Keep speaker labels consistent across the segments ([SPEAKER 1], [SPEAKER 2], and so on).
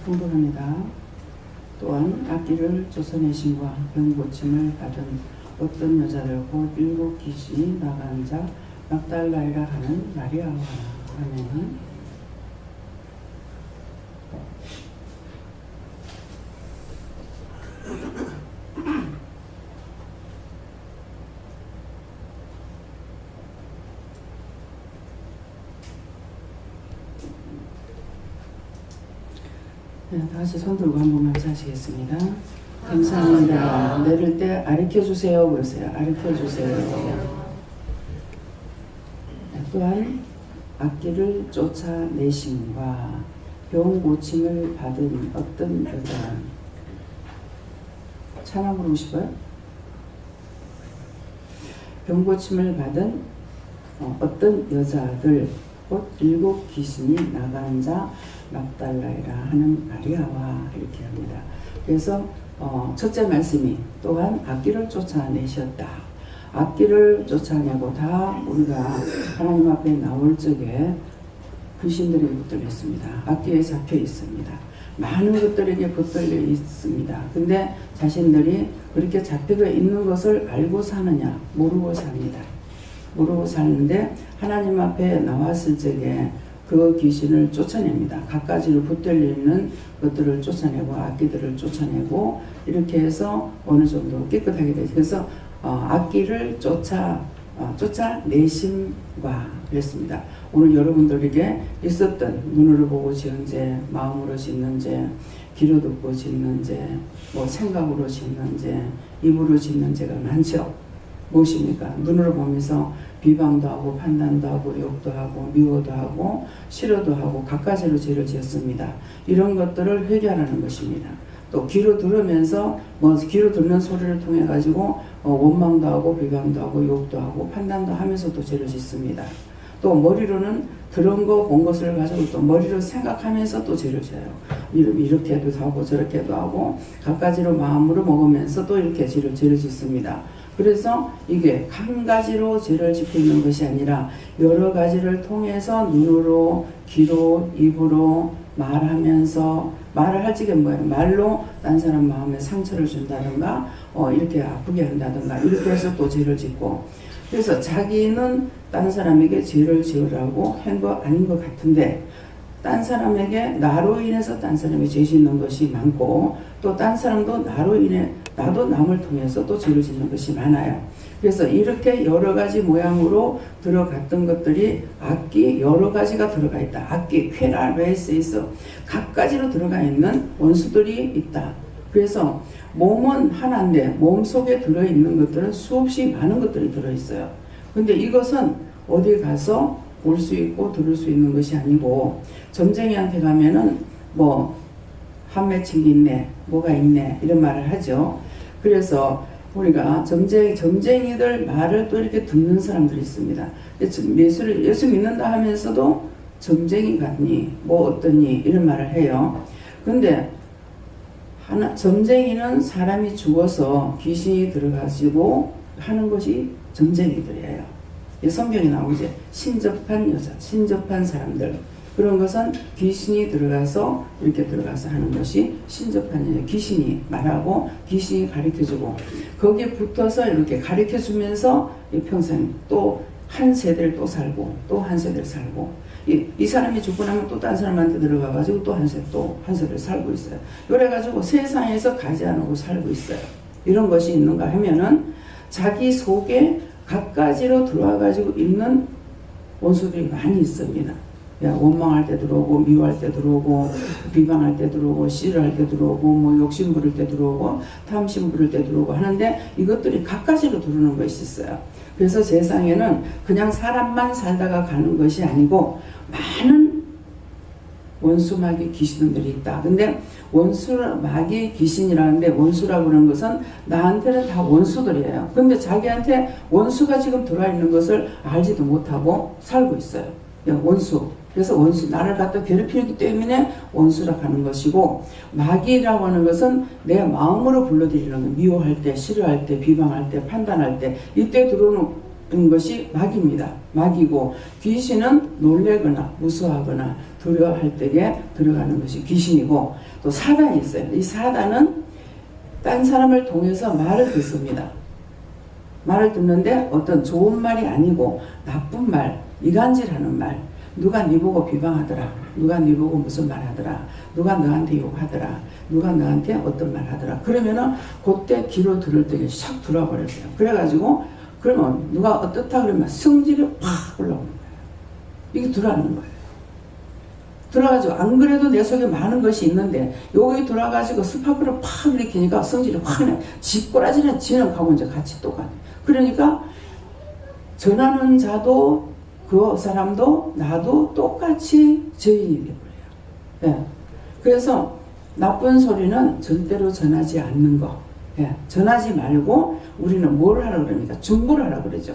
[SPEAKER 1] 공부합니다. 또한 악기를 쫓아내심과 병고침을 받은 어떤 여자들 곧 7 귀신이 나간 자 막달라이라 하는 마리아와 아멘. 네, 다시 손 들고 한 번만 하시겠습니다. 감사합니다. 내릴 때 가르쳐주세요. 그러세요. 가르쳐주세요. 또한 악기를 쫓아내심과 병 고침을 받은 어떤 여자. 찬양 부르고 싶어요? 병 고침을 받은 어떤 여자들 곧 7 귀신이 나간 자 막달라이라 하는 마리아와 이렇게 합니다. 그래서 첫째 말씀이 또한 악기를 쫓아내셨다. 악기를 쫓아내고 다 우리가 하나님 앞에 나올 적에 귀신들이 붙들려 있습니다. 악기에 잡혀 있습니다. 많은 것들에게 붙들려 있습니다. 근데 자신들이 그렇게 잡혀 있는 것을 알고 사느냐? 모르고 삽니다. 모르고 사는데 하나님 앞에 나왔을 적에 그 귀신을 쫓아냅니다. 갖가지로 붙들려 있는 것들을 쫓아내고 악기들을 쫓아내고 이렇게 해서 어느 정도 깨끗하게 되죠. 그래서 악기를 쫓아내심과 그랬습니다. 오늘 여러분들에게 있었던 눈으로 보고 지은 죄, 마음으로 짓는 죄, 귀로 듣고 짓는 죄, 뭐 생각으로 짓는 죄, 입으로 짓는 죄가 많죠. 무엇입니까? 눈으로 보면서 비방도 하고 판단도 하고 욕도 하고 미워도 하고 싫어도 하고 갖가지로 죄를 지었습니다. 이런 것들을 회개하라는 것입니다. 또 귀로 들으면서 귀로 듣는 소리를 통해 가지고 원망도 하고 비방도 하고 욕도 하고 판단도 하면서도 죄를 짓습니다. 또 머리로는 들은 거 본 것을 가지고 또 머리로 생각하면서 또 죄를 져요. 이렇게도 하고 저렇게도 하고 갖가지로 마음으로 먹으면서 또 이렇게 죄를 짓습니다. 그래서 이게 한 가지로 죄를 짓고 있는 것이 아니라 여러 가지를 통해서 눈으로, 귀로, 입으로 말하면서 말을 할 적에 뭐예요? 말로 딴 사람 마음에 상처를 준다든가 이렇게 아프게 한다든가 이렇게 해서 또 죄를 짓고 그래서 자기는 딴 사람에게 죄를 지으라고 한 거 아닌 것 같은데 딴 사람에게 나로 인해서 딴 사람이 죄 짓는 것이 많고 또 딴 사람도 나로 인해 나도 남을 통해서 또 죄를 짓는 것이 많아요. 그래서 이렇게 여러 가지 모양으로 들어갔던 것들이 악기 여러 가지가 들어가 있다. 악기 쾌랄 베이스에서 각가지로 들어가 있는 원수들이 있다. 그래서 몸은 하나인데 몸 속에 들어있는 것들은 수없이 많은 것들이 들어있어요. 근데 이것은 어디 가서 볼 수 있고 들을 수 있는 것이 아니고 점쟁이한테 가면은 한 맺힌 게 있네, 뭐가 있네 이런 말을 하죠. 그래서 우리가 점쟁이들 말을 또 이렇게 듣는 사람들이 있습니다. 예수 믿는다 하면서도 점쟁이 같니, 어떠니 이런 말을 해요. 근데 점쟁이는 사람이 죽어서 귀신이 들어가지고 하는 것이 점쟁이들이에요. 성경에 나오죠. 신접한 여자, 신접한 사람들. 그런 것은 귀신이 들어가서 이렇게 들어가서 하는 것이 신접한 여자. 귀신이 말하고 귀신이 가르쳐주고 거기에 붙어서 이렇게 가르쳐주면서 평생 또 한 세대를 또 살고 또 한 세대를 살고 이 사람이 죽고 나면 또 딴 사람한테 들어가가지고 또 한 세대를 살고 있어요. 그래가지고 세상에서 가지 않고 살고 있어요. 이런 것이 있는가 하면은 자기 속에 갖가지로 들어와가지고 있는 원수들이 많이 있습니다. 원망할 때 들어오고 미워할 때 들어오고 비방할 때 들어오고 싫어할 때 들어오고 욕심 부릴 때 들어오고 탐심 부릴 때 들어오고 하는데 이것들이 갖가지로 들어오는 것이 있어요. 그래서 세상에는 그냥 사람만 살다가 가는 것이 아니고 많은 원수마귀 귀신들이 있다. 근데 원수마귀 귀신이라는데 원수라고 하는 것은 나한테는 다 원수들이에요. 근데 자기한테 원수가 지금 들어와 있는 것을 알지도 못하고 살고 있어요. 원수. 그래서 원수, 나를 갖다 괴롭히기 때문에 원수라고 하는 것이고 마귀라고 하는 것은 내 마음으로 불러들이는 거. 미워할 때, 싫어할 때, 비방할 때, 판단할 때 이때 들어오는 것이 마귀입니다. 마귀고 귀신은 놀래거나 무서워하거나 두려워할 때에 들어가는 것이 귀신이고, 또 사단이 있어요. 이 사단은 딴 사람을 통해서 말을 듣습니다. 말을 듣는데 어떤 좋은 말이 아니고 나쁜 말, 이간질하는 말, 누가 네 보고 비방하더라, 누가 네 보고 무슨 말 하더라, 누가 너한테 욕하더라, 누가 너한테 어떤 말 하더라. 그러면은 그때 귀로 들을 때에 샥 들어와 버렸어요. 그래가지고 그러면 누가 어떻다 그러면 성질이 팍 올라오는 거예요. 이게 들어가는 거예요. 들어가지고 안 그래도 내 속에 많은 것이 있는데 여기 들어가지고 스파크를 팍 일으키니까 성질이 확 나. 집꼬라지는 지는 가고 이제 같이 똑같아. 그러니까 전하는 자도 그 사람도 나도 똑같이 죄인이 되어버려요. 예. 그래서 나쁜 소리는 절대로 전하지 않는 거. 예. 전하지 말고 우리는 뭘 하라고 그럽니까? 중보를 하라고 그러죠.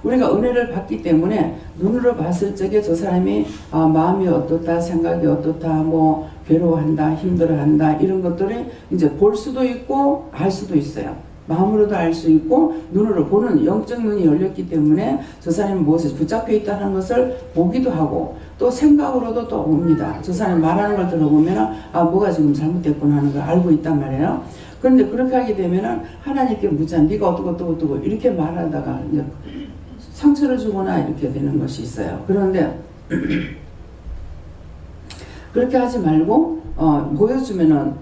[SPEAKER 1] 우리가 은혜를 받기 때문에 눈으로 봤을 적에 저 사람이 마음이 어떻다, 생각이 어떻다, 뭐 괴로워한다, 힘들어한다, 이런 것들이 이제 볼 수도 있고 알 수도 있어요. 마음으로도 알 수 있고 눈으로 보는 영적 눈이 열렸기 때문에 저 사람이 무엇에 붙잡혀 있다는 것을 보기도 하고, 또 생각으로도 또 옵니다. 저 사람이 말하는 걸 들어보면 뭐가 지금 잘못됐구나 하는 걸 알고 있단 말이에요. 그런데 그렇게 하게 되면은 하나님께 묻자, 네가 어떻고 이렇게 말하다가 이제 상처를 주거나 이렇게 되는 것이 있어요. 그런데 그렇게 하지 말고 보여주면은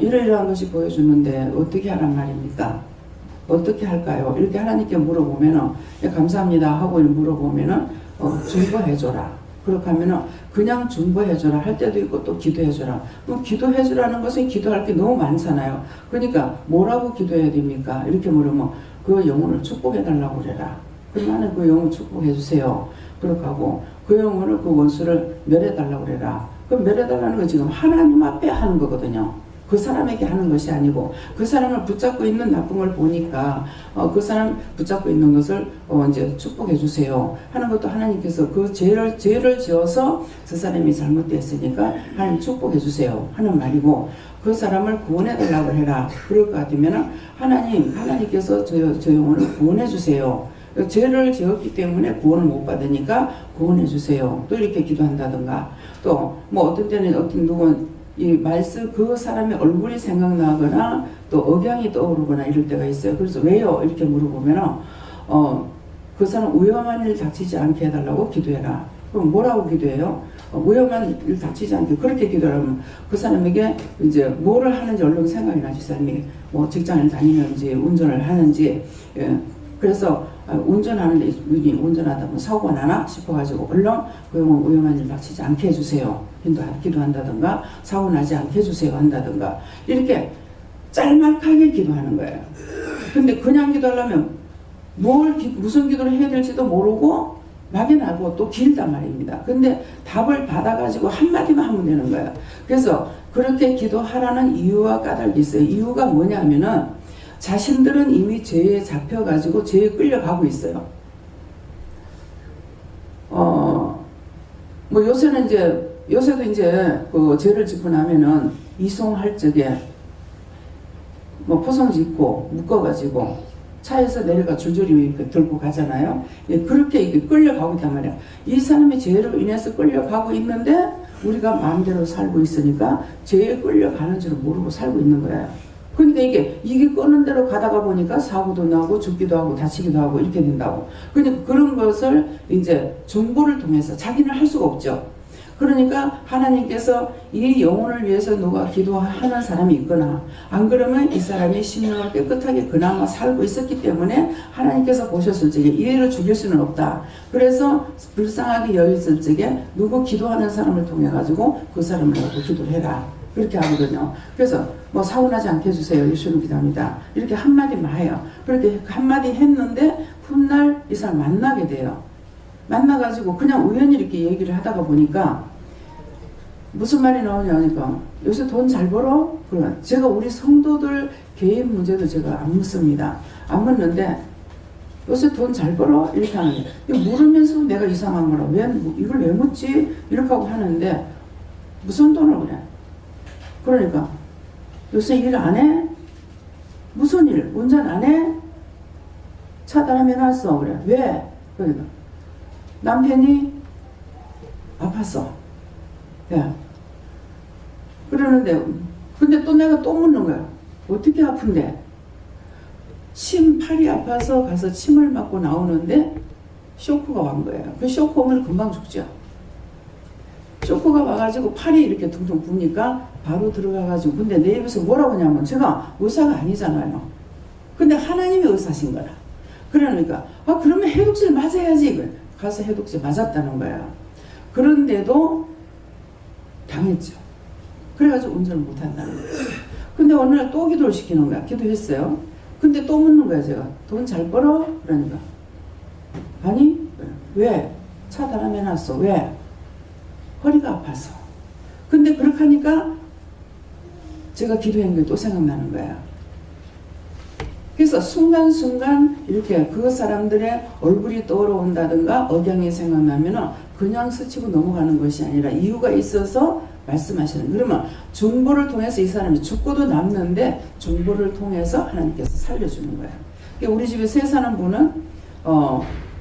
[SPEAKER 1] 이러이러한 것이 보여주는데 어떻게 하란 말입니까? 어떻게 할까요? 이렇게 하나님께 물어보면은 감사합니다 하고 물어보면은 중보해줘라. 그렇게 하면은 그냥 중보해줘라 할 때도 있고 또 기도해줘라. 그럼 기도해주라는 것은 기도할 게 너무 많잖아요. 그러니까 뭐라고 기도해야 됩니까? 이렇게 물으면 그 영혼을 축복해달라고 그래라. 그러면 그 영혼 축복해주세요. 그렇게 하고 그 영혼을 그 원수를 멸해달라고 그래라. 그럼 멸해달라는 거 지금 하나님 앞에 하는 거거든요. 그 사람에게 하는 것이 아니고 그 사람을 붙잡고 있는 나쁜 걸 보니까 그 사람 붙잡고 있는 것을 이제 축복해 주세요 하는 것도 하나님께서 그 죄를 지어서 저 사람이 잘못됐으니까 하나님 축복해 주세요 하는 말이고, 그 사람을 구원해 달라고 해라. 그럴 것 같으면 하나님께서 저 영혼을 구원해 주세요. 죄를 지었기 때문에 구원을 못 받으니까 구원해 주세요. 또 이렇게 기도한다든가, 또 뭐 어떤 때는 어떤 누군 이 말씀 그 사람의 얼굴이 생각나거나 또 억양이 떠오르거나 이럴 때가 있어요. 그래서 왜요? 이렇게 물어보면은 그 사람 위험한 일 닥치지 않게 해달라고 기도해라. 그럼 뭐라고 기도해요? 위험한 일 닥치지 않게 그렇게 기도하면 그 사람에게 이제 뭐를 하는지 얼른 생각이 나지. 사람이 뭐 직장을 다니는지 운전을 하는지. 예. 그래서 운전하는데 운전하다 보면 사고가 나나 싶어가지고 얼른 그 위험한 일 닥치지 않게 해주세요. 기도한다든가 사고 나지 않게 해주세요 한다든가 이렇게 짤막하게 기도하는 거예요. 근데 그냥 기도하려면 무슨 기도를 해야 될지도 모르고 막연하고 또 길단 말입니다. 근데 답을 받아가지고 한마디만 하면 되는 거예요. 그래서 그렇게 기도하라는 이유와 까닭이 있어요. 이유가 뭐냐면은 자신들은 이미 죄에 잡혀가지고 죄에 끌려가고 있어요. 뭐 요새도 이제 그 죄를 짓고 나면은 이송할 적에 뭐 포성 짓고 묶어가지고 차에서 내려가 줄줄이 들고 가잖아요. 예, 그렇게 끌려가고 있단 말이야. 이 사람이 죄로 인해서 끌려가고 있는데 우리가 마음대로 살고 있으니까 죄에 끌려가는 줄 모르고 살고 있는 거예요. 그러니까 이게 끄는 대로 가다가 보니까 사고도 나고 죽기도 하고 다치기도 하고 이렇게 된다고. 그러니까 그런 것을 이제 중보를 통해서 자기는 할 수가 없죠. 그러니까 하나님께서 이 영혼을 위해서 누가 기도하는 사람이 있거나 안 그러면 이 사람이 심령을 깨끗하게 그나마 살고 있었기 때문에 하나님께서 보셨을 적에 이래를 죽일 수는 없다. 그래서 불쌍하게 여겼을 적에 누구 기도하는 사람을 통해 가지고 그 사람을 갖고 기도를 해라. 그렇게 하거든요. 그래서 뭐 사고 나지 않게 해주세요. 예수님 기도합니다. 이렇게 한마디만 해요. 그렇게 한마디 했는데 훗날 이 사람 만나게 돼요. 만나가지고 그냥 우연히 이렇게 얘기를 하다가 보니까 무슨 말이 나오냐니까 요새 돈 잘 벌어? 그러면 제가 우리 성도들 개인 문제도 제가 안 묻습니다. 안 묻는데 요새 돈 잘 벌어? 이렇게 하는데 물으면서 내가 이상한 거라 이걸 왜 묻지? 이렇게 하고 하는데 무슨 돈을 그래? 그러니까 요새 일 안 해? 무슨 일? 운전 안 해? 차단해놨어. 그래. 왜? 그러니까 남편이 아팠어. 야. 그러는데, 근데 또 내가 또 묻는 거야. 어떻게 아픈데? 팔이 아파서 가서 침을 맞고 나오는데 쇼크가 온 거예요. 그 쇼크 오면 금방 죽죠. 쇼크가 와가지고 팔이 이렇게 퉁퉁 부니까 바로 들어가가지고, 근데 내 입에서 뭐라고 하냐면, 제가 의사가 아니잖아요. 근데 하나님이 의사신 거라. 그러니까 그러면 해독제를 맞아야지. 가서 해독제 맞았다는 거야. 그런데도 당했죠. 그래가지고 운전을 못한다는 거야. 근데 어느 날 또 기도를 시키는 거야. 기도했어요. 근데 또 묻는 거야. 제가 돈 잘 벌어? 그러니까 아니. 왜? 차 달아매놨어. 왜? 허리가 아파서. 근데 그렇게 하니까 제가 기도한 게 또 생각나는 거야. 그래서 순간순간 이렇게 그 사람들의 얼굴이 떠오른다든가 억양이 생각나면은 그냥 스치고 넘어가는 것이 아니라 이유가 있어서 말씀하시는. 그러면 중보를 통해서 이 사람이 죽고도 남는데 중보를 통해서 하나님께서 살려주는 거예요. 우리 집에 새 사는 분은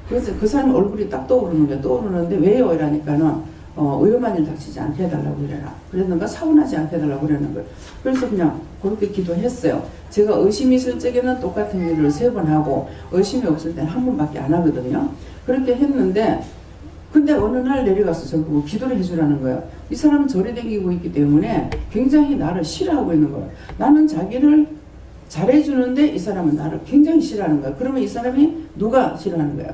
[SPEAKER 1] 그래서 그 사람 얼굴이 딱 떠오르는 거예요. 떠오르는데 왜요? 이러니까는 위험한 일 닥치지 않게 해달라고 그래라. 그랬는가 사고나지 않게 해달라고 그러는 거예요. 그래서 그냥 그렇게 기도했어요. 제가 의심이 있을 적에는 똑같은 일을 3번 하고 의심이 없을 때는 1번밖에 안 하거든요. 그렇게 했는데 근데 어느 날 내려가서 저를 보고 기도를 해주라는 거예요. 이 사람은 절에 다니고 있기 때문에 굉장히 나를 싫어하고 있는 거예요. 나는 자기를 잘해주는데 이 사람은 나를 굉장히 싫어하는 거예요. 그러면 이 사람이 누가 싫어하는 거예요?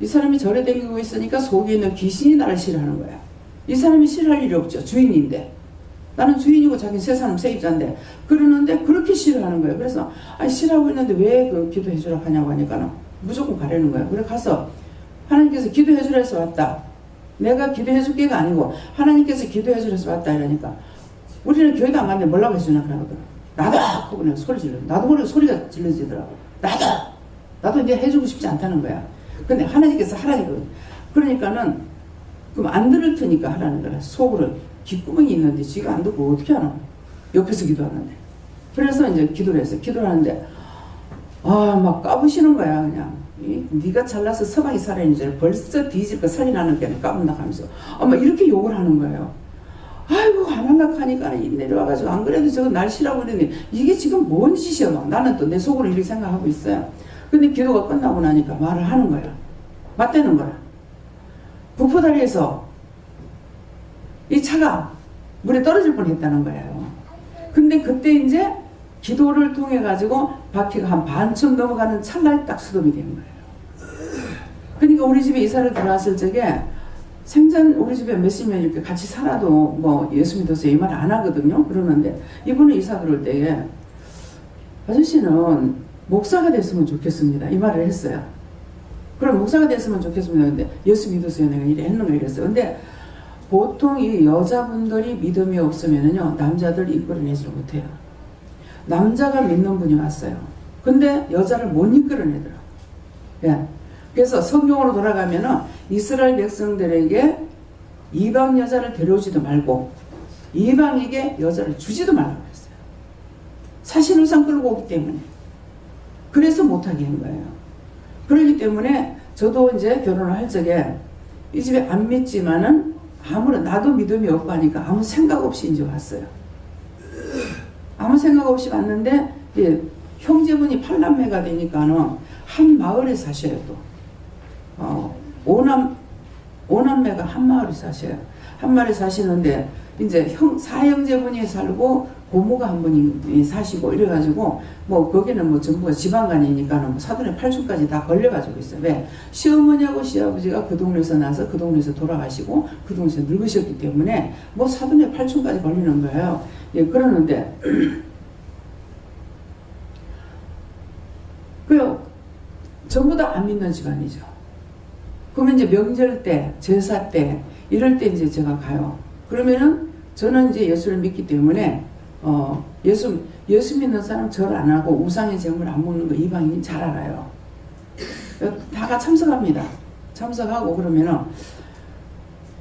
[SPEAKER 1] 이 사람이 절에 다니고 있으니까 속에 있는 귀신이 나를 싫어하는 거야. 이 사람이 싫어할 일이 없죠. 주인인데. 나는 주인이고 자기는 새 사람 세입자인데. 그러는데 그렇게 싫어하는 거예요. 그래서 싫어하고 있는데 왜 그 기도해 주라 하냐고 하니까 무조건 가려는 거예요. 그래 가서 하나님께서 기도해 주라 해서 왔다. 내가 기도해 줄 게가 아니고 하나님께서 기도해 주라 해서 왔다 이러니까 우리는 교회도 안 갔는데 뭐라고 해주냐 그러거든. 나도! 하고 그냥 소리 질러. 나도 모르게 소리가 질러지더라고. 나도 이제 해주고 싶지 않다는 거야. 근데 하나님께서 하라니까. 그러니까는 그럼 안 들을 테니까 하라는 거라. 속으로 귓구멍이 있는데 지가 안 듣고 어떻게 하나? 옆에서 기도하는데. 그래서 이제 기도를 했어요. 기도를 하는데 막 까부시는 거야 그냥. 네가 잘나서 서방이 살아있는 줄 벌써 뒤질 거 살이 나는 게 까분다 하면서 막 이렇게 욕을 하는 거예요. 아이고 안 할라 하니까 내려와가지고 안 그래도 저거 날 싫어하고 있는데 이게 지금 뭔 짓이야 막. 나는 또 내 속으로 이렇게 생각하고 있어요. 근데 기도가 끝나고 나니까 말을 하는 거야. 맞대는 거야. 북포다리에서 이 차가 물에 떨어질 뻔했다는 거예요. 근데 그때 이제 기도를 통해 가지고 바퀴가 한 반쯤 넘어가는 찰나에 딱 수dom이 된 거예요. 그러니까 우리 집에 이사를 들어왔을 적에 생전 우리 집에 몇십 년 이렇게 같이 살아도 뭐 예수 믿어서 이 말 안 하거든요. 그러는데 이분은 이사 들어올 때에 아저씨는 목사가 됐으면 좋겠습니다. 이 말을 했어요. 그럼 목사가 됐으면 좋겠습니다. 근데 예수 믿으세요. 내가 이래 했는가 이랬어요. 근데 보통 이 여자분들이 믿음이 없으면요 남자들 이끌어내지 못해요. 남자가 믿는 분이 왔어요. 근데 여자를 못 이끌어내더라고요. 예. 그래서 성경으로 돌아가면은 이스라엘 백성들에게 이방 여자를 데려오지도 말고 이방에게 여자를 주지도 말라고 했어요. 사실우상 끌고 오기 때문에. 그래서 못하게 한 거예요. 그렇기 때문에 저도 이제 결혼을 할 적에 이 집에 안 믿지만은 아무런 나도 믿음이 없고 하니까 아무 생각 없이 이제 왔어요. 아무 생각 없이 왔는데 형제분이 8남매가 되니까는 한 마을에 사셔요 또. 5남매가 한 마을에 사셔요. 한 마을에 사시는데 이제 사형제분이 살고 고모가 한 분이 사시고 이래가지고 뭐 거기는 뭐 전부가 지방간이니까는 뭐 사돈의 8촌까지 다 걸려가지고 있어요. 왜? 시어머니하고 시아버지가 그 동네에서 나서 그 동네에서 돌아가시고 그 동네에서 늙으셨기 때문에 뭐 사돈의 8촌까지 걸리는 거예요. 예, 그러는데 전부 다 안 믿는 집안이죠. 그러면 이제 명절 때, 제사 때 이럴 때 이제 제가 가요. 그러면은 저는 이제 예수를 믿기 때문에 예수 믿는 사람 절 안 하고 우상의 제물 안 먹는 거 이방인이 잘 알아요. 다가 참석합니다. 참석하고 그러면은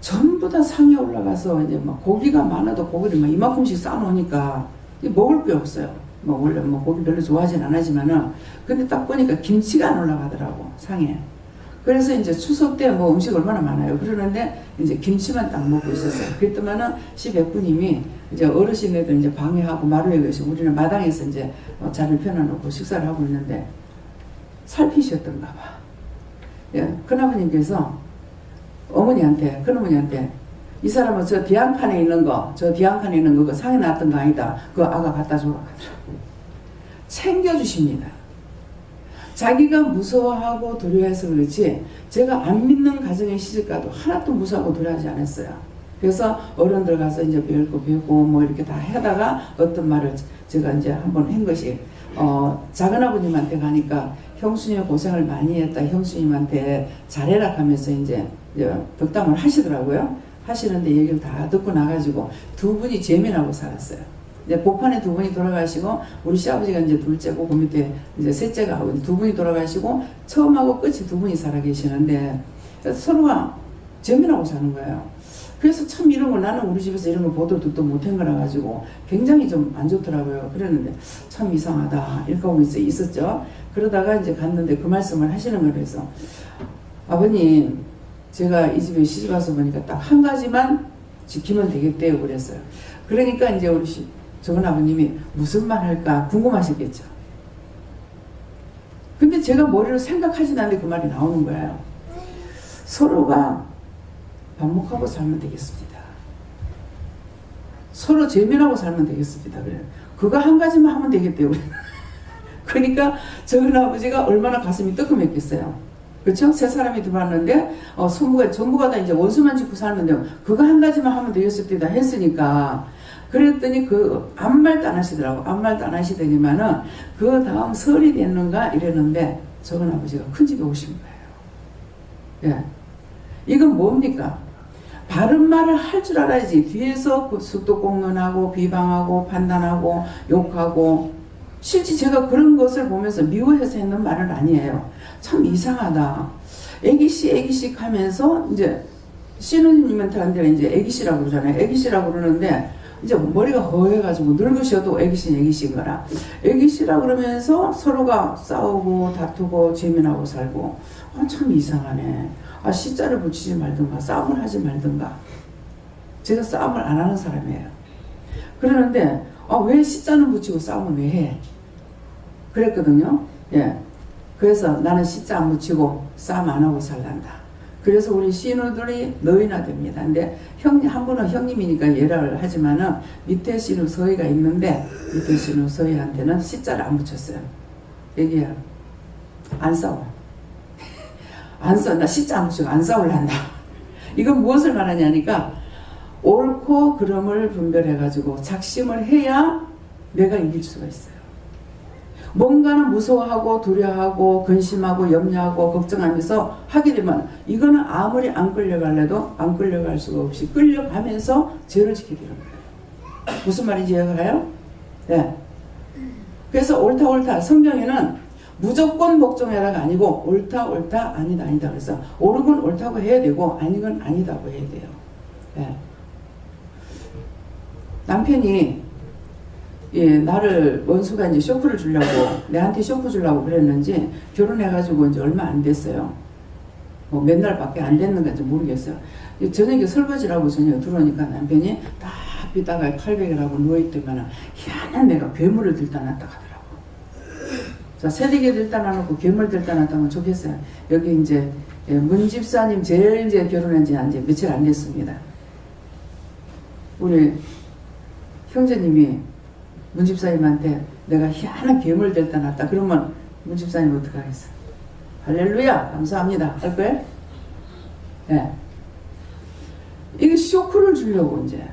[SPEAKER 1] 전부 다 상에 올라가서 이제 막 고기가 많아도 고기를 막 이만큼씩 싸놓으니까 먹을 게 없어요. 뭐 원래 뭐 고기 별로 좋아하진 않지만은 근데 딱 보니까 김치가 안 올라가더라고 상에. 그래서 이제 추석 때 뭐 음식 얼마나 많아요. 그러는데 이제 김치만 딱 먹고 있었어요. 그랬더만은 시백부님이 이제 어르신애들 이제 방해하고 마루에 계시고 우리는 마당에서 이제 자리를 펴놔놓고 식사를 하고 있는데 살피셨던가 봐. 예, 큰아버님께서 어머니한테, 큰어머니한테 이 사람은 저 뒤안칸에 있는 거, 저 뒤안칸에 있는 거, 그 상에 놨던 거 아니다. 그거 아가 갖다 주라 하더라고. 챙겨주십니다. 자기가 무서워하고 두려워해서 그렇지 제가 안 믿는 가정에 시집가도 하나도 무서워하고 두려워하지 않았어요. 그래서 어른들 가서 이제 배울 거 배우고 뭐 이렇게 다 하다가 어떤 말을 제가 이제 한번 한 것이 작은아버님한테 가니까 형수님 고생을 많이 했다. 형수님한테 잘해라 하면서 이제 덕담을 하시더라고요. 하시는데 얘기를 다 듣고 나가지고 두 분이 재미나고 살았어요. 이제 복판에 두 분이 돌아가시고 우리 시아버지가 이제 둘째고 그 밑에 이제 셋째가 하고 두 분이 돌아가시고 처음하고 끝이 두 분이 살아 계시는데 서로가 재미나고 사는 거예요. 그래서 참 이런 거 나는 우리 집에서 이런 거 보도 듣도 못한 거라 가지고 굉장히 좀 안 좋더라고요. 그랬는데 참 이상하다 이렇게 하고 있었죠. 그러다가 이제 갔는데 그 말씀을 하시는 거를 해서 아버님 제가 이 집에 시집 와서 보니까 딱 한 가지만 지키면 되겠대요 그랬어요. 그러니까 이제 우리 적은 아버님이 무슨 말 할까 궁금하셨겠죠. 근데 제가 머리로 생각하지도 않는데 그 말이 나오는 거예요. 서로가 반목하고 살면 되겠습니다. 서로 재미나고 살면 되겠습니다. 그래요. 그거 한 가지만 하면 되겠대요. 그러니까 적은 아버지가 얼마나 가슴이 뜨끔했겠어요. 그렇죠? 세 사람이 들어왔는데 전부가 다 이제 원수만 짓고 살는데 그거 한 가지만 하면 되겠습니다 했으니까 그랬더니 아무 말도 안 하시더라고. 아무 말도 안 하시더니만은 그 다음 설이 됐는가 이랬는데 적은 아버지가 큰 집에 오신 거예요. 예. 이건 뭡니까? 바른 말을 할 줄 알아야지. 뒤에서 숙도공론하고 비방하고 판단하고 욕하고 실제 제가 그런 것을 보면서 미워해서 했는 말은 아니에요. 참 이상하다. 애기씨 하면서 이제 신우님한테 이제 애기씨라고 그러잖아요. 애기씨라고 그러는데 이제 머리가 허해가지고 늙으셔도 애기씨 거라. 애기씨라 그러면서 서로가 싸우고 다투고 재미나고 살고 참 이상하네. 시자를 붙이지 말든가 싸움을 하지 말든가. 제가 싸움을 안 하는 사람이에요. 그러는데 왜 시자는 붙이고 싸움을 왜 해? 그랬거든요. 예. 그래서 나는 시자 안 붙이고 싸움 안 하고 살란다. 그래서 우리 신우들이 너희나 됩니다. 근데 한 분은 형님이니까 예를 하지만은 밑에 신우 서희가 있는데 밑에 신우 서희한테는 시자를 안 붙였어요. 얘기야. 안 싸워. 안 싸워. 나 시자 안 붙이고 안 싸울란다. 이건 무엇을 말하냐니까 옳고 그름을 분별해가지고 작심을 해야 내가 이길 수가 있어요. 뭔가는 무서워하고 두려워하고 근심하고 염려하고 걱정하면서 하게 되면 이거는 아무리 안 끌려갈래도 안 끌려갈 수가 없이 끌려가면서 죄를 지게 되는 거예요. 무슨 말인지 이해가 가요? 네. 그래서 옳다 성경에는 무조건 복종해라가 아니고 옳다 아니다 그래서 옳은 건 옳다고 해야 되고 아닌 건 아니다고 해야 돼요. 네. 남편이 나를 원수가 이제 쇼크를 주려고 내한테 쇼크 주려고 그랬는지 결혼해가지고 이제 얼마 안 됐어요. 뭐 몇 날밖에 안 됐는 건지 모르겠어요. 저녁에 설거지라고 저녁에 들어오니까 남편이 딱 비다가 칼베개라고 누워있더만 희한한 내가 괴물을 들다 놨다 하더라고. 자, 세대기 들다 놔놓고 괴물 들다 놨다면 좋겠어요. 여기 이제 문 집사님 제일 이제 결혼한 지 이제 며칠 안 됐습니다. 우리 형제님이 문 집사님한테 내가 희한한 괴물 들다 놨다 그러면 문 집사님 어떡하겠어? 할렐루야 감사합니다 할 거예요? 네. 이게 쇼크를 주려고 이제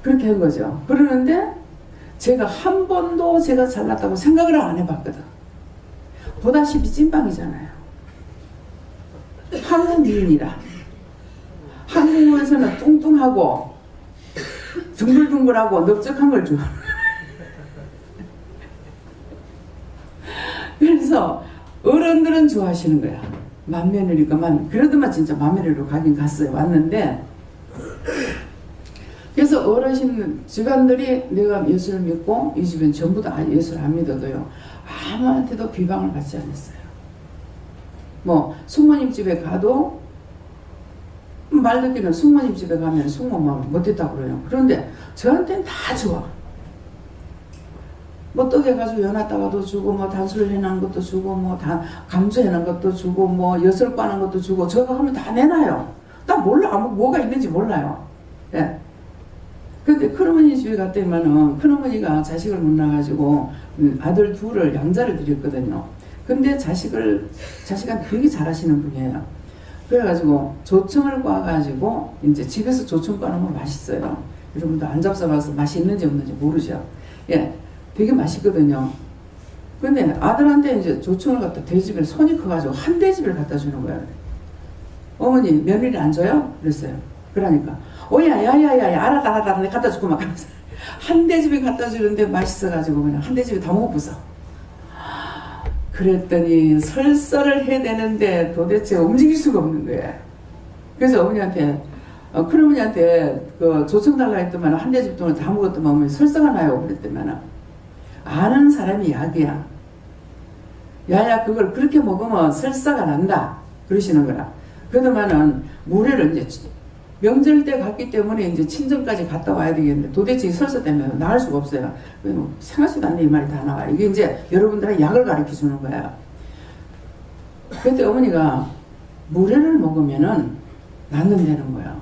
[SPEAKER 1] 그렇게 한 거죠. 그러는데 제가 한 번도 제가 잘났다고 생각을 안 해봤거든. 보다시피 찐빵이잖아요. 한국 미인이라 한국에서는 뚱뚱하고 둥글둥글하고 넓적한 걸 좋아해요. 그래서 어른들은 좋아하시는 거야. 맏며느리가만 그래도만 진짜 맏며느리로 가긴 갔어요. 왔는데 그래서 그래서 어르신 집안들이 내가 예수를 믿고 이 집은 전부 다 예수를 안 믿어도요. 아무한테도 비방을 받지 않았어요. 뭐 숙모님 집에 가도 말 듣기는 숙모님 집에 가면 숙모만 못했다고 그래요. 그런데 저한테는 다 좋아. 뭐 떡해가지고 연하다가도 주고 뭐 단수를 해놓은 것도 주고 뭐 감수해놓은 것도 주고 뭐 엿을 빠는 것도 주고 저거 하면 다 내놔요. 나 몰라. 뭐가 있는지 몰라요. 예. 근데 큰어머니 집에 갔더니만은 큰어머니가 자식을 못 낳아가지고 아들 둘을 양자를 드렸거든요. 근데 자식한테 되게 잘하시는 분이에요. 그래가지고 조청을 꽈가지고 이제 집에서 조청 꽈놓으면 맛있어요. 여러분도 안 잡숴봐서 맛이 있는지 없는지 모르죠. 예, 되게 맛있거든요. 근데 아들한테 이제 조청을 갖다 돼지집에 손이 커가지고 한 돼지를 갖다 주는 거예요. 어머니 며느리 안 줘요? 그랬어요. 그러니까 야야야야 알았다 내가 갖다 주고 막 하면서 한 돼지를 갖다 주는데 맛있어가지고 그냥 한 돼지를 다 먹어보소. 그랬더니 설사를 해야 되는데 도대체 움직일 수가 없는 거예요. 그래서 어머니한테 큰어머니한테 그 조청 달라 했더만 한 돼지 동안 다 먹었더만 어머니 설사가 나요 그랬더만 아는 사람이 약이야. 야야 그걸 그렇게 먹으면 설사가 난다 그러시는 거라. 그러더만은 무례를 이제 명절 때 갔기 때문에 이제 친정까지 갔다 와야 되겠는데 도대체 설사 때문에 나을 수가 없어요. 생각지도 않네 이 말이 다 나와. 이게 이제 여러분들의 약을 가르쳐 주는 거야. 그때 어머니가 무례를 먹으면은 낫는다는 거야.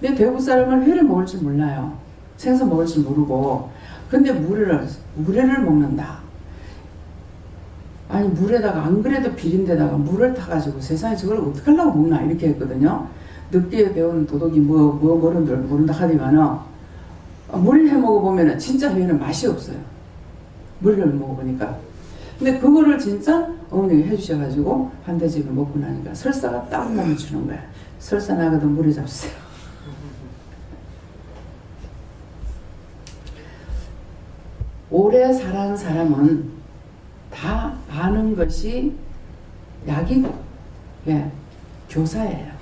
[SPEAKER 1] 근데 대구 사람은 회를 먹을 줄 몰라요. 생선 먹을 줄 모르고. 근데 무례를 먹는다. 아니 물에다가 안 그래도 비린데다가 물을 타가지고 세상에 저걸 어떻게 하려고 먹나 이렇게 했거든요. 늦게 배운 도덕이 뭐는 줄 모른다 하지만은 물을 해 먹어보면은 진짜 회는 맛이 없어요. 물을 먹어보니까. 근데 그거를 진짜 어머니가 해주셔가지고 한 돼지를 먹고 나니까 설사가 딱 멈추는 거야. 설사 나거든 물에 잡수세요. 오래 살아온 사람은 다 아는 것이 약이고, 예, 교사예요.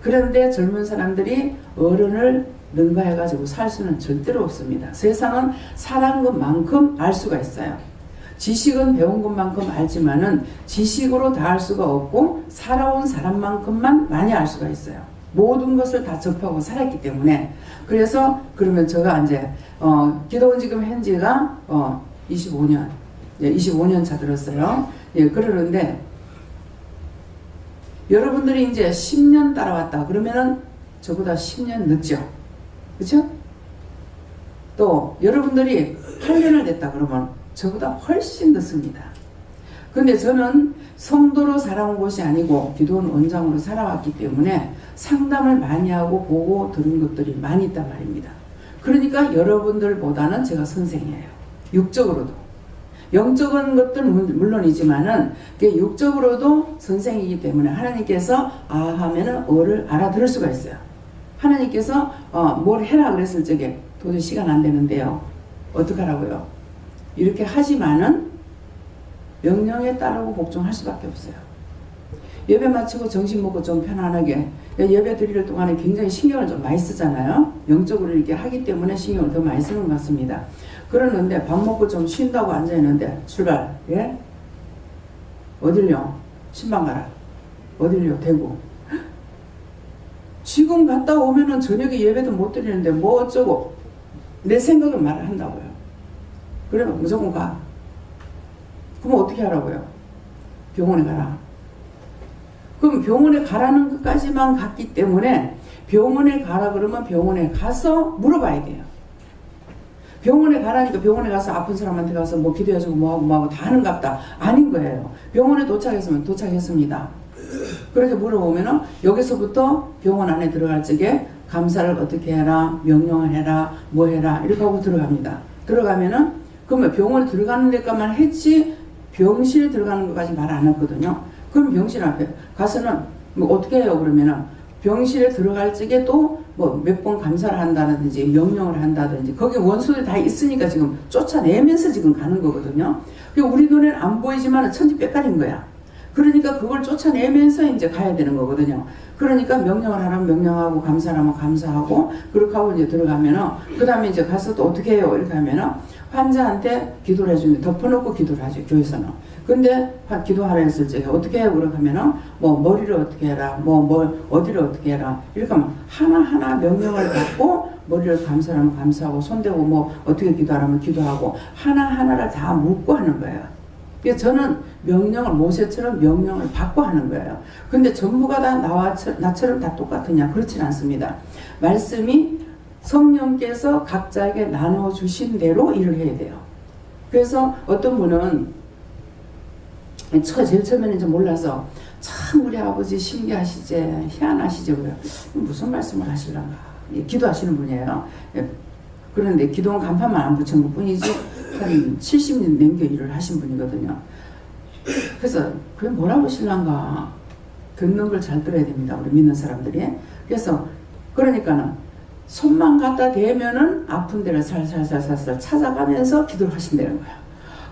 [SPEAKER 1] 그런데 젊은 사람들이 어른을 능가해가지고 살 수는 절대로 없습니다. 세상은 살아온 것만큼 알 수가 있어요. 지식은 배운 것만큼 알지만은 지식으로 다 알 수가 없고 살아온 사람만큼만 많이 알 수가 있어요. 모든 것을 다 접하고 살았기 때문에. 그래서 그러면 제가 이제 기도원 지금 현지가 25년 차 들었어요. 예, 그러는데 여러분들이 이제 10년 따라왔다 그러면은 저보다 10년 늦죠. 그렇죠? 또 여러분들이 8년을 됐다 그러면 저보다 훨씬 늦습니다. 근데 저는 성도로 살아온 것이 아니고 기도원 원장으로 살아왔기 때문에 상담을 많이 하고 보고 들은 것들이 많이 있단 말입니다. 그러니까 여러분들보다는 제가 선생이에요. 육적으로도. 영적인 것들은 물론이지만은 육적으로도 선생이기 때문에 하나님께서 하면은 어를 알아들을 수가 있어요. 하나님께서 뭘 해라 그랬을 적에 도저히 시간 안 되는데요. 어떡하라고요? 이렇게 하지만은 명령에 따르고 복종할 수밖에 없어요. 예배 마치고 점심 먹고 좀 편안하게 예배 드릴 동안에 굉장히 신경을 좀 많이 쓰잖아요. 영적으로 이렇게 하기 때문에 신경을 더 많이 쓰는 것 같습니다. 그러는데 밥 먹고 좀 쉰다고 앉아있는데 출발. 예? 어딜요? 신방 가라. 어딜요? 대구. 지금 갔다 오면은 저녁에 예배도 못 드리는데 뭐 어쩌고 내 생각을 말한다고요. 그러면 무조건 가. 그럼 어떻게 하라고요? 병원에 가라. 그럼 병원에 가라는 것까지만 갔기 때문에 병원에 가라 그러면 병원에 가서 물어봐야 돼요. 병원에 가라니까 병원에 가서 아픈 사람한테 가서 뭐 기도해주고 뭐하고 다 하는갑다. 아닌 거예요. 병원에 도착했으면 도착했습니다. 그렇게 물어보면은 여기서부터 병원 안에 들어갈 적에 감사를 어떻게 해라, 명령을 해라, 뭐 해라 이렇게 하고 들어갑니다. 들어가면은 그러면 병원에 들어가는 데까만 했지 병실에 들어가는 것까지 말 안 했거든요. 그럼 병실 앞에 가서는 뭐 어떻게 해요 그러면은 병실에 들어갈 적에 또 뭐 몇 번 감사를 한다든지 명령을 한다든지 거기 원소들이 다 있으니까 지금 쫓아내면서 지금 가는 거거든요. 우리 눈에는 안 보이지만 천지백갈인 거야. 그러니까 그걸 쫓아내면서 이제 가야 되는 거거든요. 그러니까 명령을 하라면 명령하고 감사를 하면 감사하고 그렇게 하고 이제 들어가면은 그 다음에 이제 가서 또 어떻게 해요? 이렇게 하면은 환자한테 기도를 해주는데 덮어놓고 기도를 하죠. 교회에서는. 근데 기도하라 했을 적에 어떻게 해요? 그렇게 하면은 뭐 머리를 어떻게 해라, 뭐 어디를 어떻게 해라 이렇게 하면 하나하나 명령을 받고 머리를 감사하면 감사하고 손대고 뭐 어떻게 기도하라면 기도하고 하나하나를 다 묻고 하는 거예요. 그래서 저는 명령을 모세처럼 명령을 받고 하는 거예요. 근데 전부가 다 나처럼 다 똑같으냐? 그렇진 않습니다. 말씀이 성령께서 각자에게 나눠주신 대로 일을 해야 돼요. 그래서 어떤 분은 제일 처음에는 이제 몰라서 참 우리 아버지 신기하시지 희한하시지 그래요. 무슨 말씀을 하시려나 기도하시는 분이에요. 그런데 기도는 간판만 안 붙인 것 뿐이지 한 70년 넘게 일을 하신 분이거든요. 그래서 그게 뭐라고 하실란가 듣는 걸 잘 들어야 됩니다. 우리 믿는 사람들이. 그래서 그러니까는 손만 갖다 대면은 아픈 데를 살살살살 찾아가면서 기도를 하신다는 거예요.